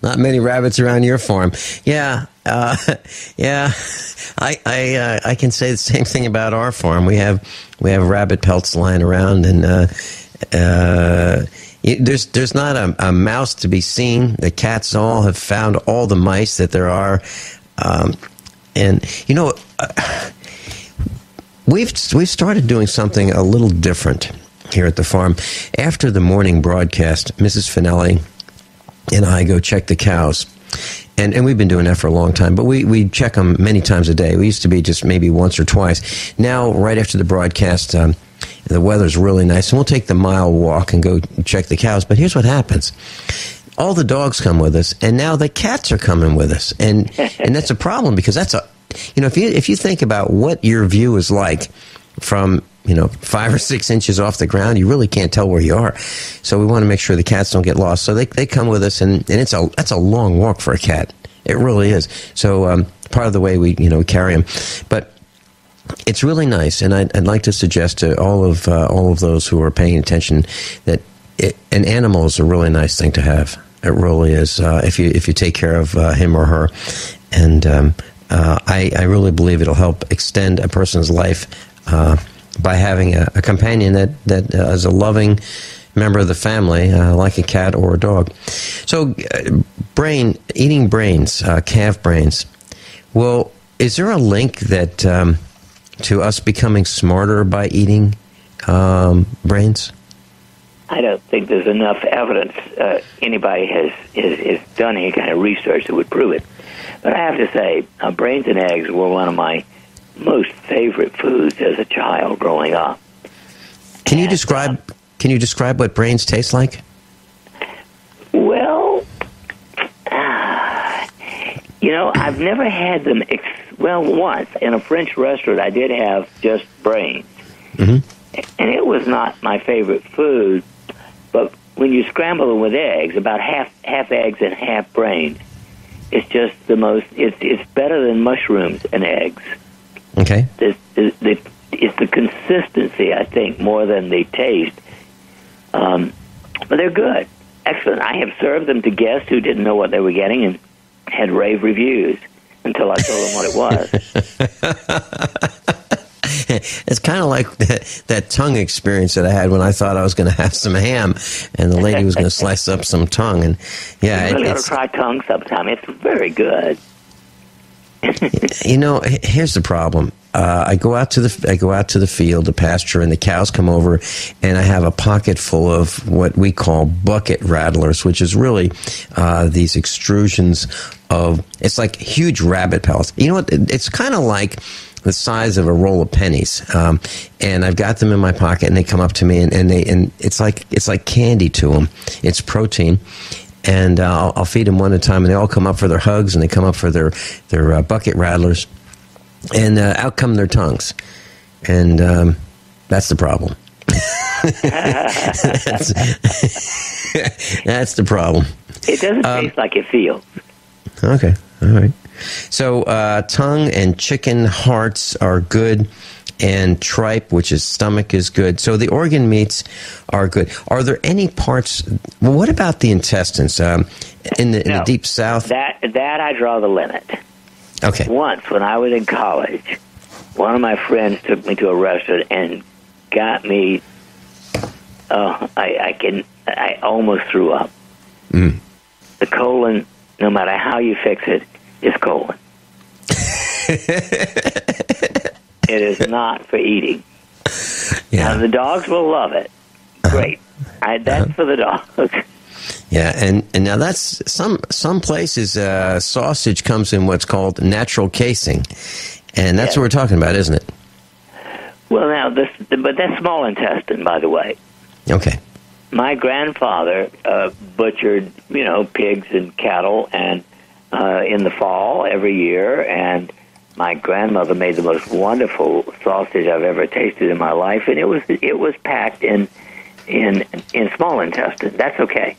Not many rabbits around your farm. Yeah. I can say the same thing about our farm. We have rabbit pelts lying around, and there's not a mouse to be seen. The cats all have found all the mice that there are, and we've started doing something a little different here at the farm. After the morning broadcast, Mrs. Finelli and I go check the cows. And we've been doing that for a long time, but we check them many times a day. We used to be just maybe once or twice. Now, right after the broadcast, the weather's really nice, and we'll take the mile walk and go check the cows. But here's what happens. All the dogs come with us, and now the cats are coming with us. And that's a problem, because that's if you think about what your view is like from 5 or 6 inches off the ground, you really can't tell where you are. So we want to make sure the cats don't get lost. So they come with us, and that's a long walk for a cat. It really is. So part of the way we carry them, but it's really nice. And I'd like to suggest to all of those who are paying attention that an animal is a really nice thing to have. It really is. If you take care of him or her, and I really believe it'll help extend a person's life. By having a companion that is a loving member of the family, like a cat or a dog. So, eating brains, calf brains. Well, is there a link that to us becoming smarter by eating brains? I don't think there's enough evidence anybody has done any kind of research that would prove it. But I have to say, brains and eggs were one of my most favorite foods as a child growing up. Can you describe what brains taste like? Well, I've never had them. Once in a French restaurant, I did have just brains, and it was not my favorite food. But when you scramble them with eggs, about half eggs and half brains, it's just the most. It's better than mushrooms and eggs. Okay. It's the consistency, I think, more than the taste. But they're good. Excellent. I have served them to guests who didn't know what they were getting and had rave reviews until I told them what it was. It's kind of like that tongue experience that I had when I thought I was going to have some ham, and the lady was going to slice up some tongue. And yeah, you really ought to try tongue sometime. It's very good. Here's the problem. I go out to the field, the pasture, and the cows come over, and I have a pocket full of what we call bucket rattlers, which is really these extrusions of. It's like huge rabbit pellets. You know what? It's kind of like the size of a roll of pennies, and I've got them in my pocket, and they come up to me, and it's like candy to them. It's protein. and I'll feed them one at a time, and they all come up for their hugs, and they come up for their bucket rattlers, and out come their tongues, and that's the problem. That's the problem. It doesn't taste like it feels. Okay, all right. So tongue and chicken hearts are good, and tripe, which is stomach, is good. So the organ meats are good. Are there any parts? Well, what about the intestines? In the deep south? That I draw the limit. Okay. Once, when I was in college, one of my friends took me to a restaurant and got me. I almost threw up. Mm. The colon, no matter how you fix it, is colon. It is not for eating. Yeah. Now, the dogs will love it. Great. That's for the dogs. Yeah, and now that's some places sausage comes in what's called natural casing, and that's what we're talking about, isn't it? Well, now but that's small intestine, by the way. Okay. My grandfather butchered, pigs and cattle, and in the fall every year, and my grandmother made the most wonderful sausage I've ever tasted in my life, and it was packed in small intestine. That's okay.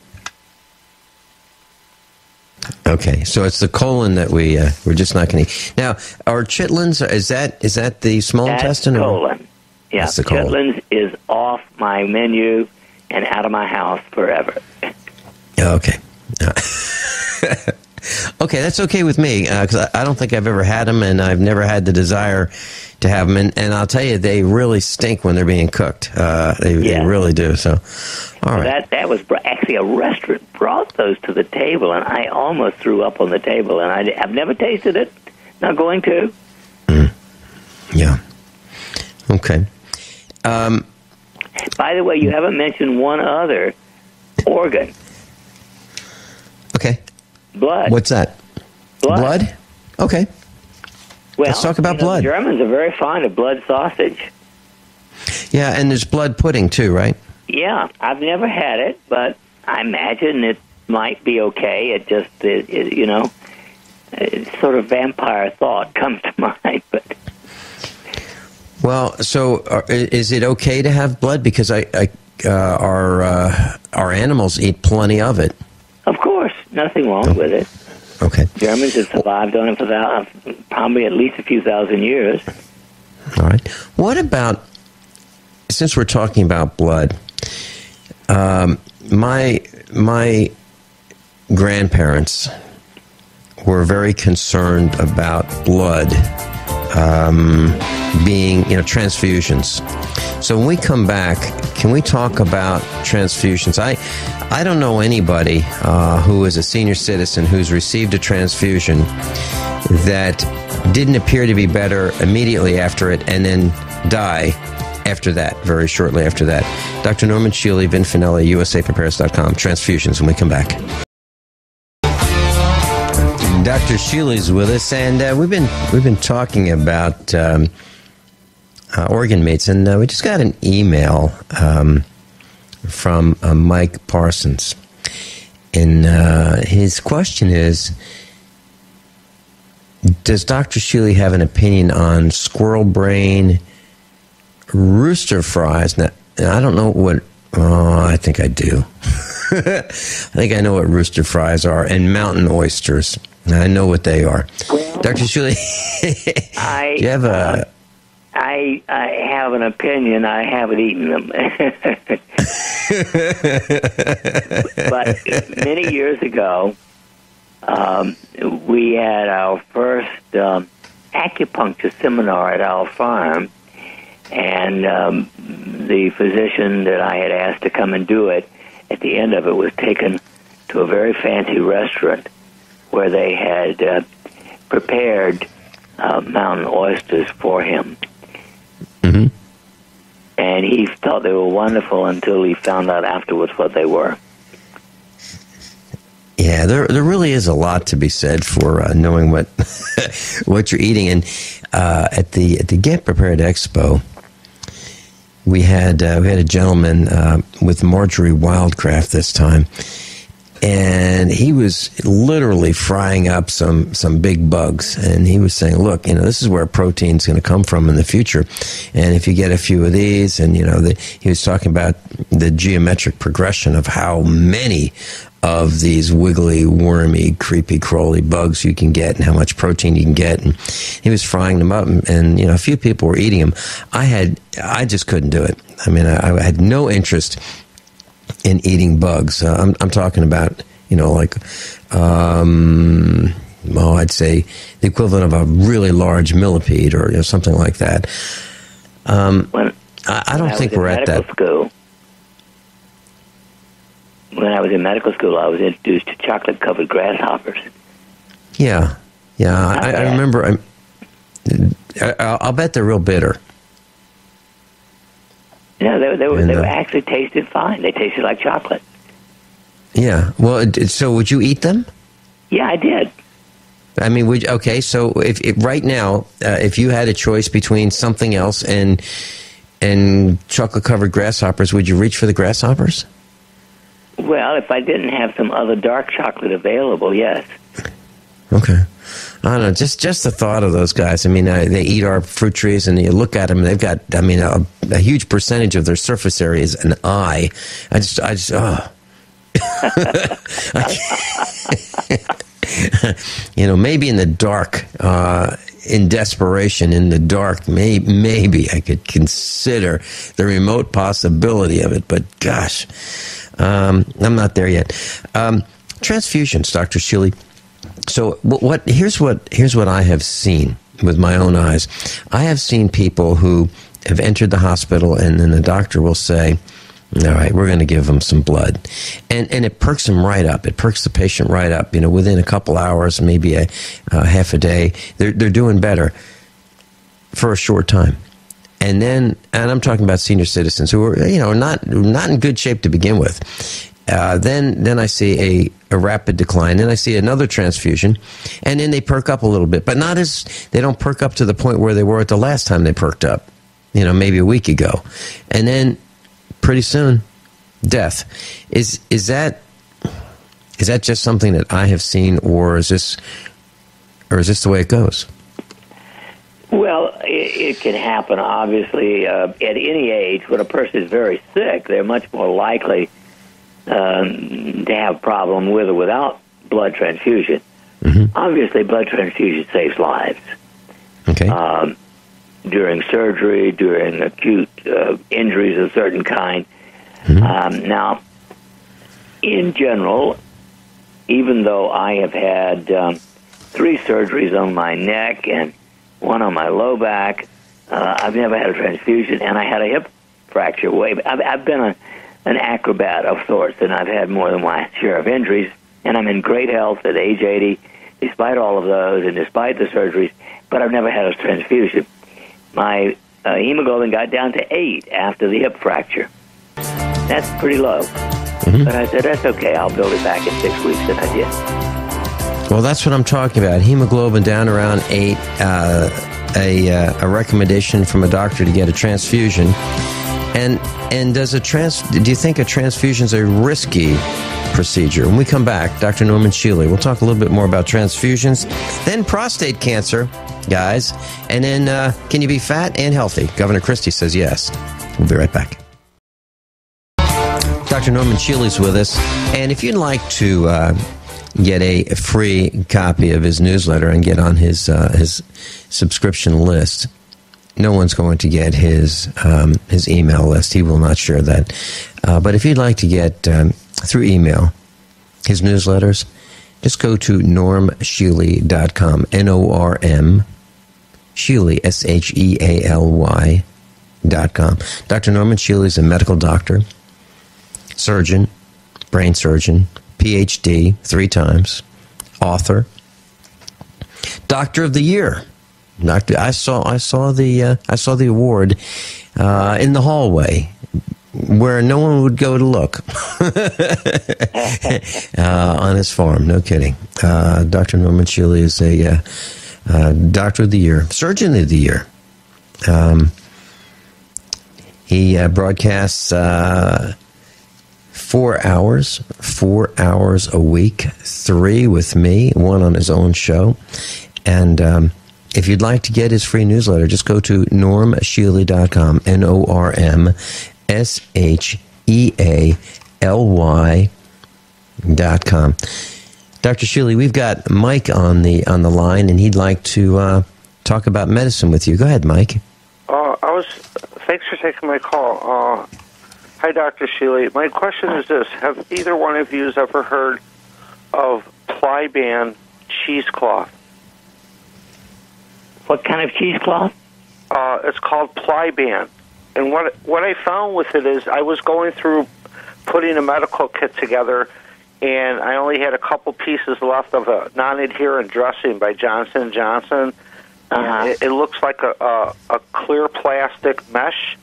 Okay, so it's the colon that we're just not going to eat. Now, are chitlins, is that the small intestine? That's colon. Yeah, that's the colon. Chitlins is off my menu and out of my house forever. Okay. Okay, that's okay with me, because I don't think I've ever had them, and I've never had the desire to have them. And I'll tell you, they really stink when they're being cooked. They really do. So, all right. That was actually a restaurant brought those to the table, and I almost threw up on the table. And I've never tasted it. Not going to. Mm. Yeah. Okay. By the way, you haven't mentioned one other organ. Okay. Blood. What's that? Blood? Okay. Well, let's talk about blood. The Germans are very fond of blood sausage. Yeah, and there's blood pudding too, right? Yeah, I've never had it, but I imagine it might be okay. It just, sort of vampire thought comes to mind. But well, so is it okay to have blood? Because our animals eat plenty of it. Of course, nothing wrong with it. Okay. Germans have survived on it for probably at least a few thousand years. All right. What about, since we're talking about blood, my grandparents were very concerned about blood being, transfusions. So when we come back, can we talk about transfusions? I don't know anybody who is a senior citizen who's received a transfusion that didn't appear to be better immediately after it and then die after that, very shortly after that. Dr. Norman Shealy, Vin Finelli, USAPrepares.com. Transfusions when we come back. Dr. Shealy's with us, and we've been talking about organ mates, and we just got an email from Mike Parsons, and his question is: does Dr. Shealy have an opinion on squirrel brain, rooster fries? Now, I don't know what. I think I do. I think I know what rooster fries are, and mountain oysters. I know what they are. Well, Dr. Shealy, do you have a... I have an opinion. I haven't eaten them. But many years ago, we had our first acupuncture seminar at our farm, and the physician that I had asked to come and do it, at the end of it, was taken to a very fancy restaurant where they had prepared mountain oysters for him. Mm-hmm. And he thought they were wonderful until he found out afterwards what they were. Yeah, there really is a lot to be said for knowing what what you're eating. And at the Get Prepared Expo, we had a gentleman with Marjorie Wildcraft this time, and he was literally frying up some big bugs. And he was saying, look, this is where protein's going to come from in the future. And if you get a few of these, and, he was talking about the geometric progression of how many of these wiggly, wormy, creepy, crawly bugs you can get and how much protein you can get. And he was frying them up, and a few people were eating them. I just couldn't do it. I mean, I had no interest in eating bugs. I'm talking about, I'd say the equivalent of a really large millipede or something like that. I don't think we're at that. When I was in medical school, I was introduced to chocolate-covered grasshoppers. Yeah. I remember. I'll bet they're real bitter. Yeah, they were actually tasted fine. They tasted like chocolate. Yeah. Well, so would you eat them? Yeah, I did. I mean, okay. So if right now, if you had a choice between something else and chocolate-covered grasshoppers, would you reach for the grasshoppers? Well, if I didn't have some other dark chocolate available, yes. Okay. I don't know, just the thought of those guys. I mean, they eat our fruit trees, and you look at them, and they've got, a huge percentage of their surface area is an eye. I just, oh. Maybe in the dark, in desperation, in the dark, maybe I could consider the remote possibility of it, but gosh, I'm not there yet. Transfusions, Dr. Shealy. So here's what I have seen with my own eyes. I have seen people who have entered the hospital, and then the doctor will say, all right, we're going to give them some blood. And it perks them right up. It perks the patient right up. Within a couple hours, maybe a half a day, they're doing better for a short time. And I'm talking about senior citizens who are, not in good shape to begin with. Then I see a rapid decline. Then I see another transfusion, and then they perk up a little bit, but they don't perk up to the point where they were at the last time they perked up, maybe a week ago. And then pretty soon, death. Is that just something that I have seen, or is this the way it goes? Well, it can happen, obviously, at any age. When a person is very sick, they're much more likely to have a problem with or without blood transfusion. Mm-hmm. Obviously, blood transfusion saves lives. Okay. During surgery, during acute injuries of a certain kind. Mm-hmm. Now, in general, even though I have had 3 surgeries on my neck and 1 on my low back, I've never had a transfusion, and I had a hip fracture. I've been an acrobat of sorts, and I've had more than my share of injuries, and I'm in great health at age 80, despite all of those and despite the surgeries, but I've never had a transfusion. My hemoglobin got down to 8 after the hip fracture. That's pretty low. Mm-hmm. But I said, that's okay, I'll build it back in 6 weeks, and I did. Well, that's what I'm talking about. Hemoglobin down around 8, a recommendation from a doctor to get a transfusion. And do you think a transfusion is a risky procedure? When we come back, Dr. Norman Shealy, we'll talk a little bit more about transfusions, then prostate cancer, guys, and then can you be fat and healthy? Governor Christie says yes. We'll be right back. Dr. Norman Shealy's with us, and if you'd like to get a free copy of his newsletter and get on his subscription list, no one's going to get his email list. He will not share that. But if you'd like to get through email his newsletters, just go to normshealy.com, N-O-R-M, Shealy, SHEALY.com. Dr. Norman Shealy is a medical doctor, surgeon, brain surgeon, PhD 3 times, author, Doctor of the Year. I saw the award in the hallway where no one would go to look on his farm. No kidding. Dr. Norman Shealy is a Doctor of the Year, Surgeon of the Year. He broadcasts 4 4 hours a week, 3 with me, 1 on his own show. And if you'd like to get his free newsletter, just go to normshealy.com, NORMSHEALY.com. Dr. Shealy, we've got Mike on the line, and he'd like to talk about medicine with you. Go ahead, Mike. Thanks for taking my call. Hi, Dr. Shealy. My question is this. Have either one of you ever heard of Plyban cheesecloth? What kind of cheesecloth? It's called Plyban. And what I found with it is I was going through putting a medical kit together, and I only had a couple pieces left of a non-adherent dressing by Johnson & Johnson. It looks like a clear plastic mesh.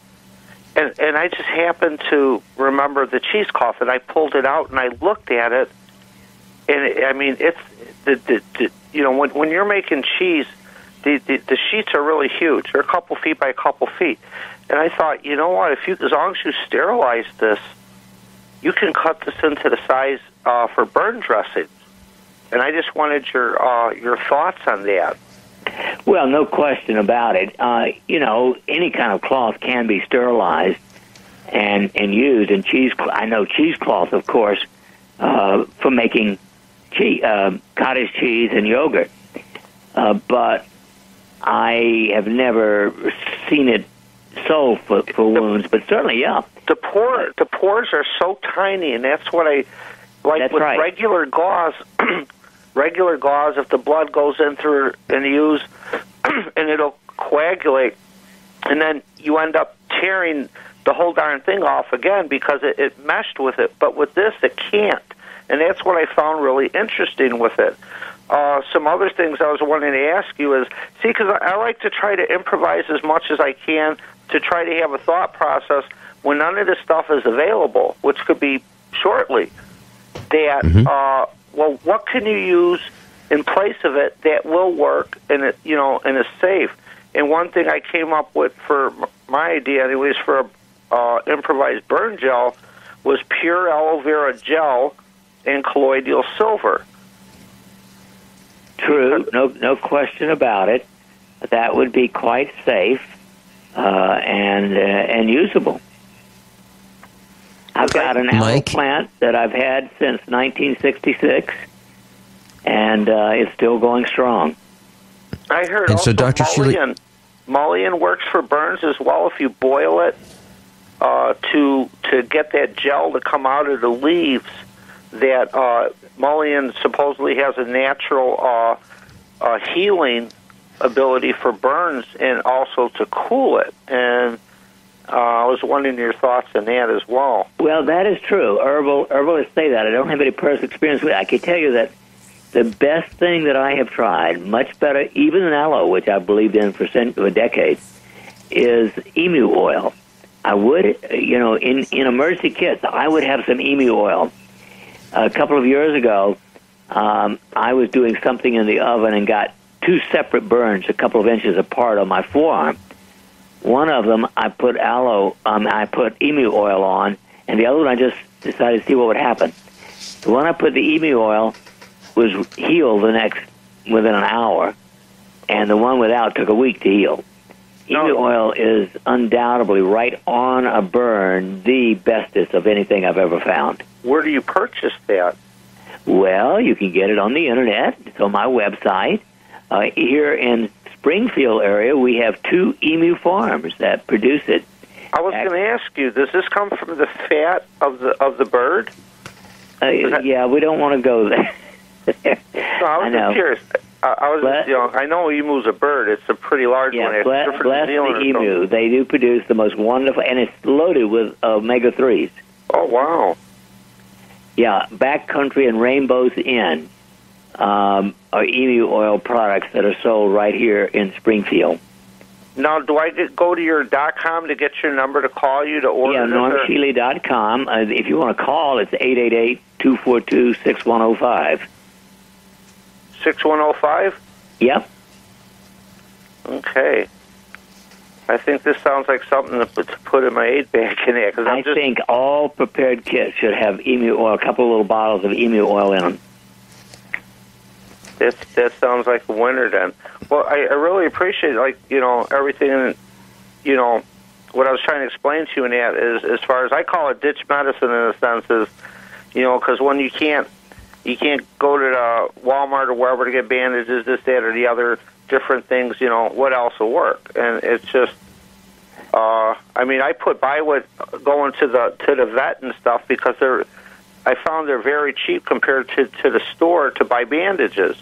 And I just happened to remember the cheesecloth, and I pulled it out, and I looked at it, and it's when you're making cheese, the sheets are really huge. They're a couple feet by a couple feet. And I thought, you know what, as long as you sterilize this, you can cut this into the size for burn dressings. And I just wanted your thoughts on that. Well, no question about it. Any kind of cloth can be sterilized and used. And I know cheesecloth, of course, for making cottage cheese and yogurt. But I have never seen it sold for wounds, but certainly, yeah. The pores are so tiny, and that's what I like. That's with right. Regular gauze. Regular gauze, if the blood goes in through and use, and it'll coagulate, and then you end up tearing the whole darn thing off again because it meshed with it. But with this, it can't, and that's what I found really interesting with it. Some other things I was wanting to ask you is, because I like to try to improvise as much as I can to try to have a thought process when none of this stuff is available, which could be shortly, that, well, what can you use in place of it that will work and is safe? And one thing I came up with for my idea, anyways, for improvised burn gel was pure aloe vera gel and colloidal silver. True, no question about it. That would be quite safe and usable. I've got an aloe plant that I've had since 1966, and it's still going strong. I heard and also so Dr. mullein works for burns as well if you boil it to get that gel to come out of the leaves. That mullein supposedly has a natural healing ability for burns and also to cool it. And I was wondering your thoughts on that as well. Well, that is true. Herbalists say that. I don't have any personal experience with it. I can tell you that the best thing that I have tried, much better even than aloe, which I've believed in for decades, is emu oil. I would, in emergency kits, I would have some emu oil. A couple of years ago, I was doing something in the oven and got 2 separate burns a couple of inches apart on my forearm. One of them, I put emu oil on, and the other one I just decided to see what would happen. The one I put the emu oil was healed within an hour, and the one without took a week to heal. Emu oil is undoubtedly right on a burn the bestest of anything I've ever found. Where do you purchase that? Well, you can get it on the internet. It's on my website. Here in Springfield area, we have 2 emu farms that produce it. I was going to ask you, does this come from the fat of the bird? Yeah, we don't want to go there. No, I was just curious. I know emu's a bird. It's a pretty large one. It's bless the emu. They do produce the most wonderful, and it's loaded with omega-3s. Oh, wow. Yeah, Backcountry and Rainbows Inn are emu oil products that are sold right here in Springfield. Now, do I go to your .com to get your number to call you to order? Yeah, normshealy.com. If you want to call, it's 888-242-6105. 6105? Yep. Okay. I think this sounds like something to put in my 8-bag in there. Cause I think all prepared kits should have emu oil, a couple of little bottles of emu oil in them. That sounds like a winner then. Well, I really appreciate, everything, what I was trying to explain to you in that is, as far as I call it, ditch medicine in a sense is, because when you can't go to the Walmart or wherever to get bandages, this, that, or the other, different things, what else will work? And it's just, I put by with going to the vet and stuff because I found they're very cheap compared to the store to buy bandages.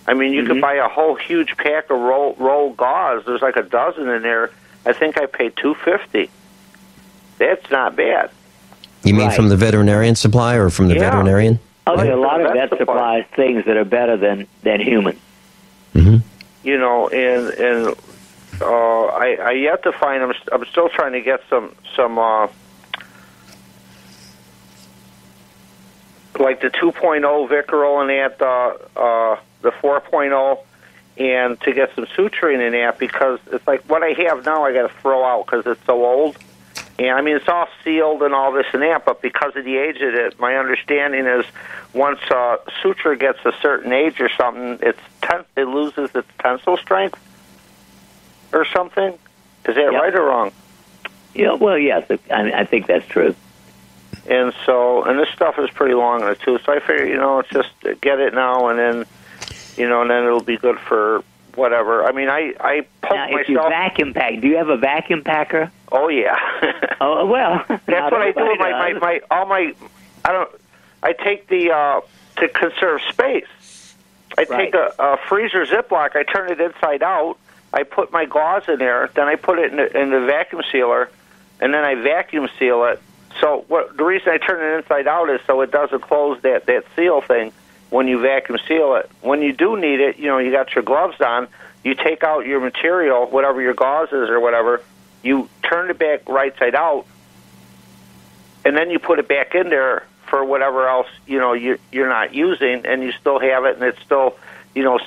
I mean, you could buy a whole huge pack of roll gauze. There's like a dozen in there. I think I paid $2.50. That's not bad. You mean from the veterinarian supply or from the veterinarian? Oh, there are a lot of vet supplies things that are better than human. Mm-hmm. I yet to find. I'm still trying to get some like the 2.0 Vicryl in that, the 4.0, and to get some suturing in that because it's like what I have now I got to throw out because it's so old. And it's all sealed and all this and that, but because of the age of it, my understanding is once suture gets a certain age or something, it loses its tensile strength or something. Is that right or wrong? Yeah, well, yes, I think that's true. And this stuff is pretty long in it too. So I figure, it's just get it now and then, and then it'll be good for whatever. I poke myself. If you vacuum pack, do you have a vacuum packer? Oh yeah. Oh well. That's what I do. I take the to conserve space. I take a freezer Ziploc. I turn it inside out. I put my gauze in there. Then I put it in the vacuum sealer, and then I vacuum seal it. So the reason I turn it inside out is so it doesn't close that seal thing when you vacuum seal it. When you do need it, you got your gloves on. You take out your material, whatever your gauze is or whatever. You turn it back right side out, and then you put it back in there for whatever else you're not using, and you still have it, and it's still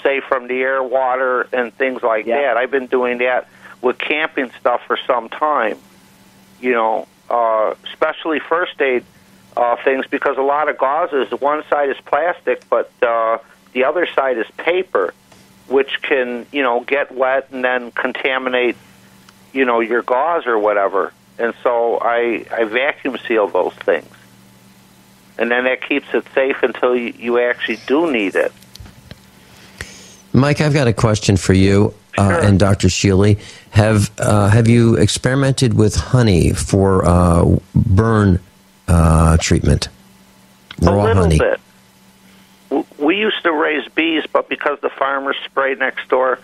safe from the air, water, and things like that. I've been doing that with camping stuff for some time. Especially first aid things because a lot of gauzes, one side is plastic, but the other side is paper, which can get wet and then contaminate your gauze or whatever. And so I vacuum seal those things. And then that keeps it safe until you actually do need it. Mike, I've got a question for you and Dr. Shealy. Have you experimented with honey for burn treatment? Raw honey. Bit. We used to raise bees, but because the farmers sprayed next door,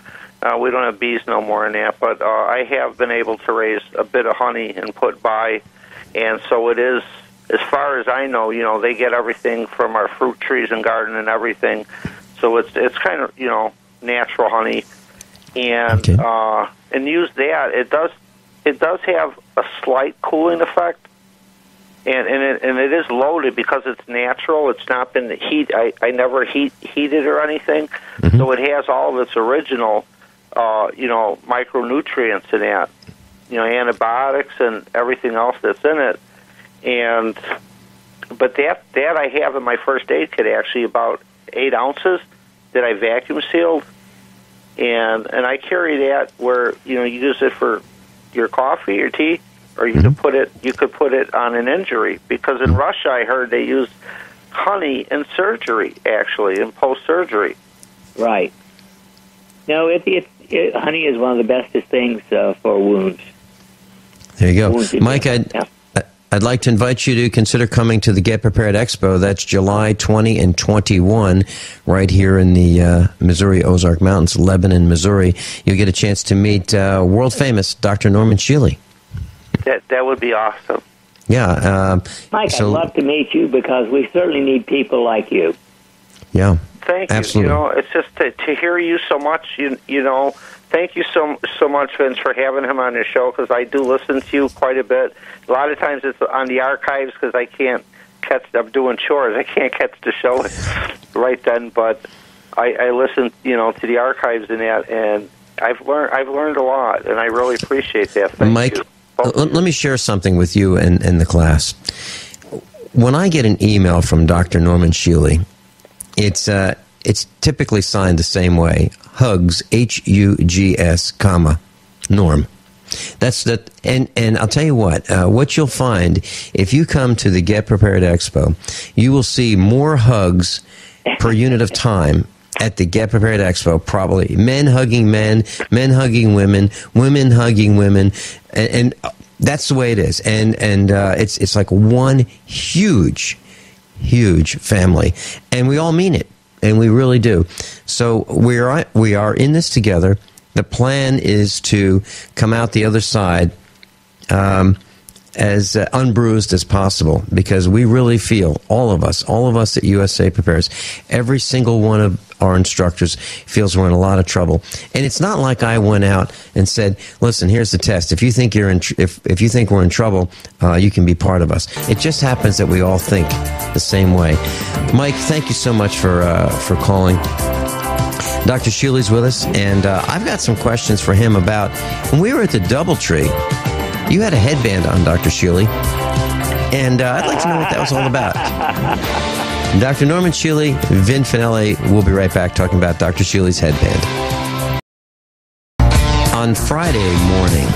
we don't have bees no more in that. But I have been able to raise a bit of honey and put by, and so it is. As far as I know, they get everything from our fruit trees and garden and everything. So it's kind of natural honey, and use that. It does have a slight cooling effect. And it is loaded because it's natural. It's not been I never heated or anything, so it has all of its original, micronutrients in that, antibiotics and everything else that's in it. But that I have in my first aid kit actually about 8 ounces that I vacuum sealed, and I carry that where you use it for your coffee or tea. Or you could put it on an injury because in Russia I heard they use honey in surgery, actually in post-surgery. Right. No, honey is one of the bestest things for wounds. There you go, Mike. I'd like to invite you to consider coming to the Get Prepared Expo. That's July 20 and 21, right here in the Missouri Ozark Mountains, Lebanon, Missouri. You'll get a chance to meet world famous Dr. Norman Shealy. That would be awesome. Yeah. Mike, I'd love to meet you because we certainly need people like you. Yeah. Thank you. Absolutely. It's just to hear you so much, thank you so much, Vince, for having him on your show because I do listen to you quite a bit. A lot of times it's on the archives because I can't I'm doing chores. I can't catch the show right then, but I listen, to the archives and that, and I've learned a lot, and I really appreciate that. Thank Mike, you. let me share something with you and the class. When I get an email from Dr. Norman Shealy, it's typically signed the same way: Hugs, Hugs, comma, Norm. That's that, and I'll tell you what you'll find if you come to the Get Prepared Expo, you will see more hugs per unit of time at the Get Prepared Expo. Probably men hugging men, men hugging women, women hugging women, and that's the way it is. And it's like one huge family, and we all mean it, and we really do. So we are in this together. The plan is to come out the other side as unbruised as possible, because we really feel, all of us at USA Prepares, every single one of our instructors feels we're in a lot of trouble. And it's not like I went out and said, listen, here's the test. If you think if you think we're in trouble, you can be part of us. It just happens that we all think the same way. Mike, thank you so much for calling. Dr. Shealy's with us, and I've got some questions for him about when we were at the Doubletree. You had a headband on, Dr. Shealy, and I'd like to know what that was all about. Dr. Norman Shealy, Vin Finelli, we'll be right back talking about Dr. Shealy's headband. On Friday morning,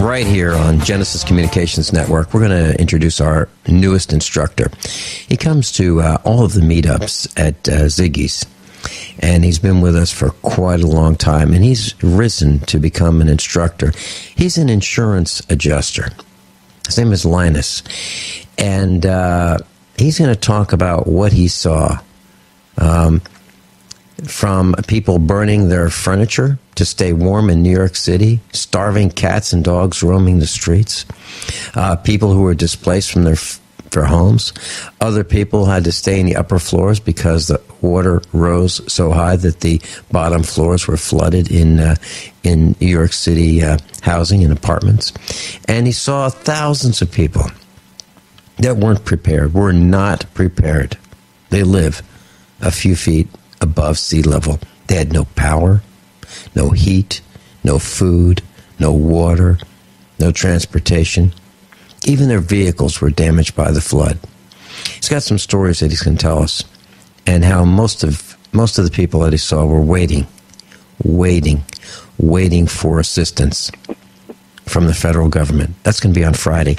right here on Genesis Communications Network, we're going to introduce our newest instructor. He comes to all of the meetups at Ziggy's. And he's been with us for quite a long time, and he's risen to become an instructor. He's an insurance adjuster. His name is Linus, and he's going to talk about what he saw from people burning their furniture to stay warm in New York City, starving cats and dogs roaming the streets, people who were displaced from their homes. Other people had to stay in the upper floors because the water rose so high that the bottom floors were flooded in New York City housing and apartments. And he saw thousands of people that weren't prepared, were not prepared. They live a few feet above sea level. They had no power, no heat, no food, no water, no transportation. Even their vehicles were damaged by the flood. He's got some stories that he's going to tell us, and how most of the people that he saw were waiting for assistance from the federal government. That's going to be on Friday.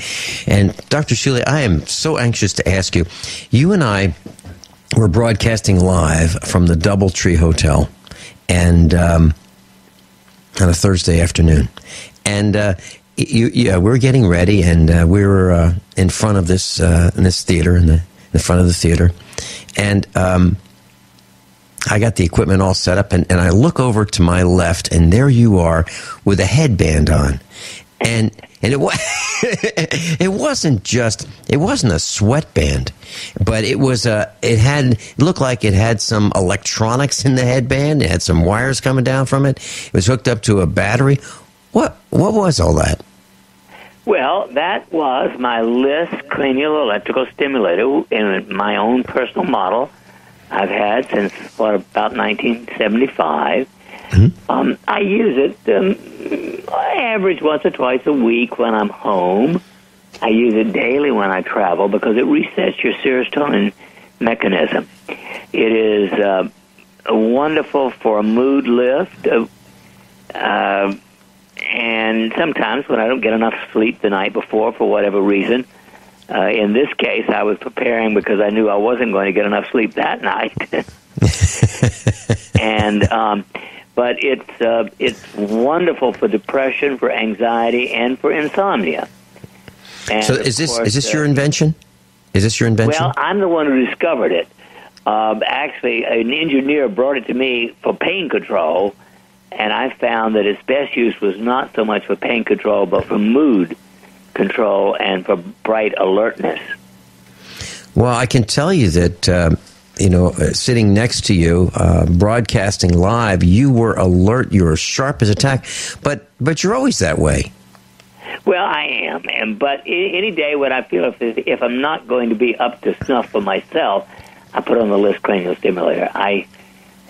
And Dr. Shealy, I am so anxious to ask you. You and I were broadcasting live from the Doubletree Hotel, and on a Thursday afternoon, and we're getting ready, and we were in front of this in this theater, in the front of the theater, and I got the equipment all set up, and I look over to my left, and there you are with a headband on, and it wasn't a sweatband, but it looked like it had some electronics in the headband. It had some wires coming down from it. It was hooked up to a battery. What was all that? Well, that was my LIST cranial electrical stimulator in my own personal model I've had since, about 1975. Mm-hmm. I use it, I average once or twice a week when I'm home. I use it daily when I travel because it resets your serotonin mechanism. It is wonderful for a mood lift. And sometimes when I don't get enough sleep the night before for whatever reason, in this case I was preparing because I knew I wasn't going to get enough sleep that night. And but it's wonderful for depression, for anxiety, and for insomnia. And so is this your invention? Is this your invention? Well, I'm the one who discovered it. Actually, an engineer brought it to me for pain control. And I found that its best use was not so much for pain control, but for mood control and for bright alertness. Well, I can tell you that, sitting next to you, broadcasting live, you were alert, you were sharp as a tack, but you're always that way. Well, I am, but any day when I feel if I'm not going to be up to snuff for myself, I put on the LIST cranial stimulator.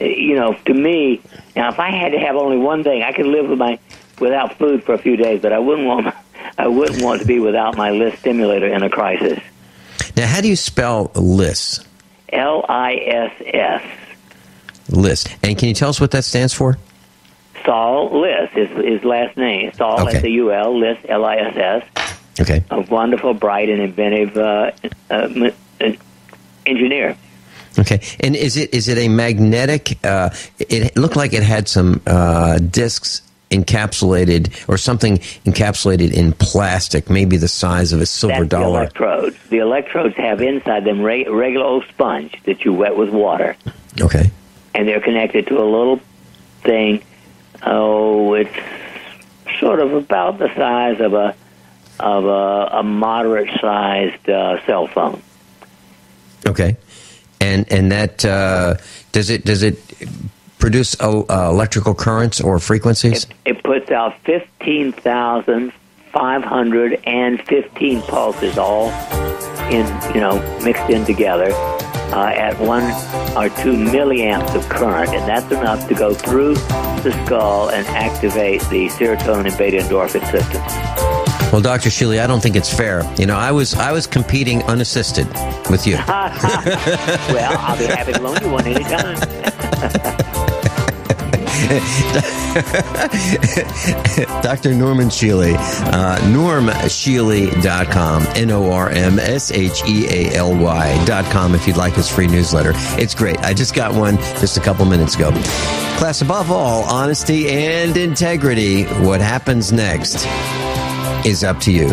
to me, now if I had to have only one thing, I could live without food for a few days, but I wouldn't want to be without my LISS stimulator in a crisis. Now, how do you spell LISS? LISS. LISS. And can you tell us what that stands for? Saul Liss is his last name. Saul, okay. S-A-U-L, Liss, L-I-S-S. Okay. A wonderful, bright, and inventive engineer. Okay. And is it a magnetic? It looked like it had some discs encapsulated, or something encapsulated in plastic, maybe the size of a silver dollar. The electrodes. The electrodes have inside them regular old sponge that you wet with water. Okay. And they're connected to a little thing. Oh, it's sort of about the size of a moderate-sized cell phone. Okay. And that does it produce electrical currents or frequencies? It puts out 15,515 pulses, all mixed in together at 1 or 2 milliamps of current, and that's enough to go through the skull and activate the serotonin and beta endorphin systems. Well, Dr. Shealy, I don't think it's fair. I was competing unassisted with you. Well, I'll be happy to loan you one anytime. Dr. Norman Shealy, normshealy.com, normshealy.com if you'd like his free newsletter. It's great. I just got one just a couple minutes ago. Class, above all, honesty and integrity. What happens next is up to you.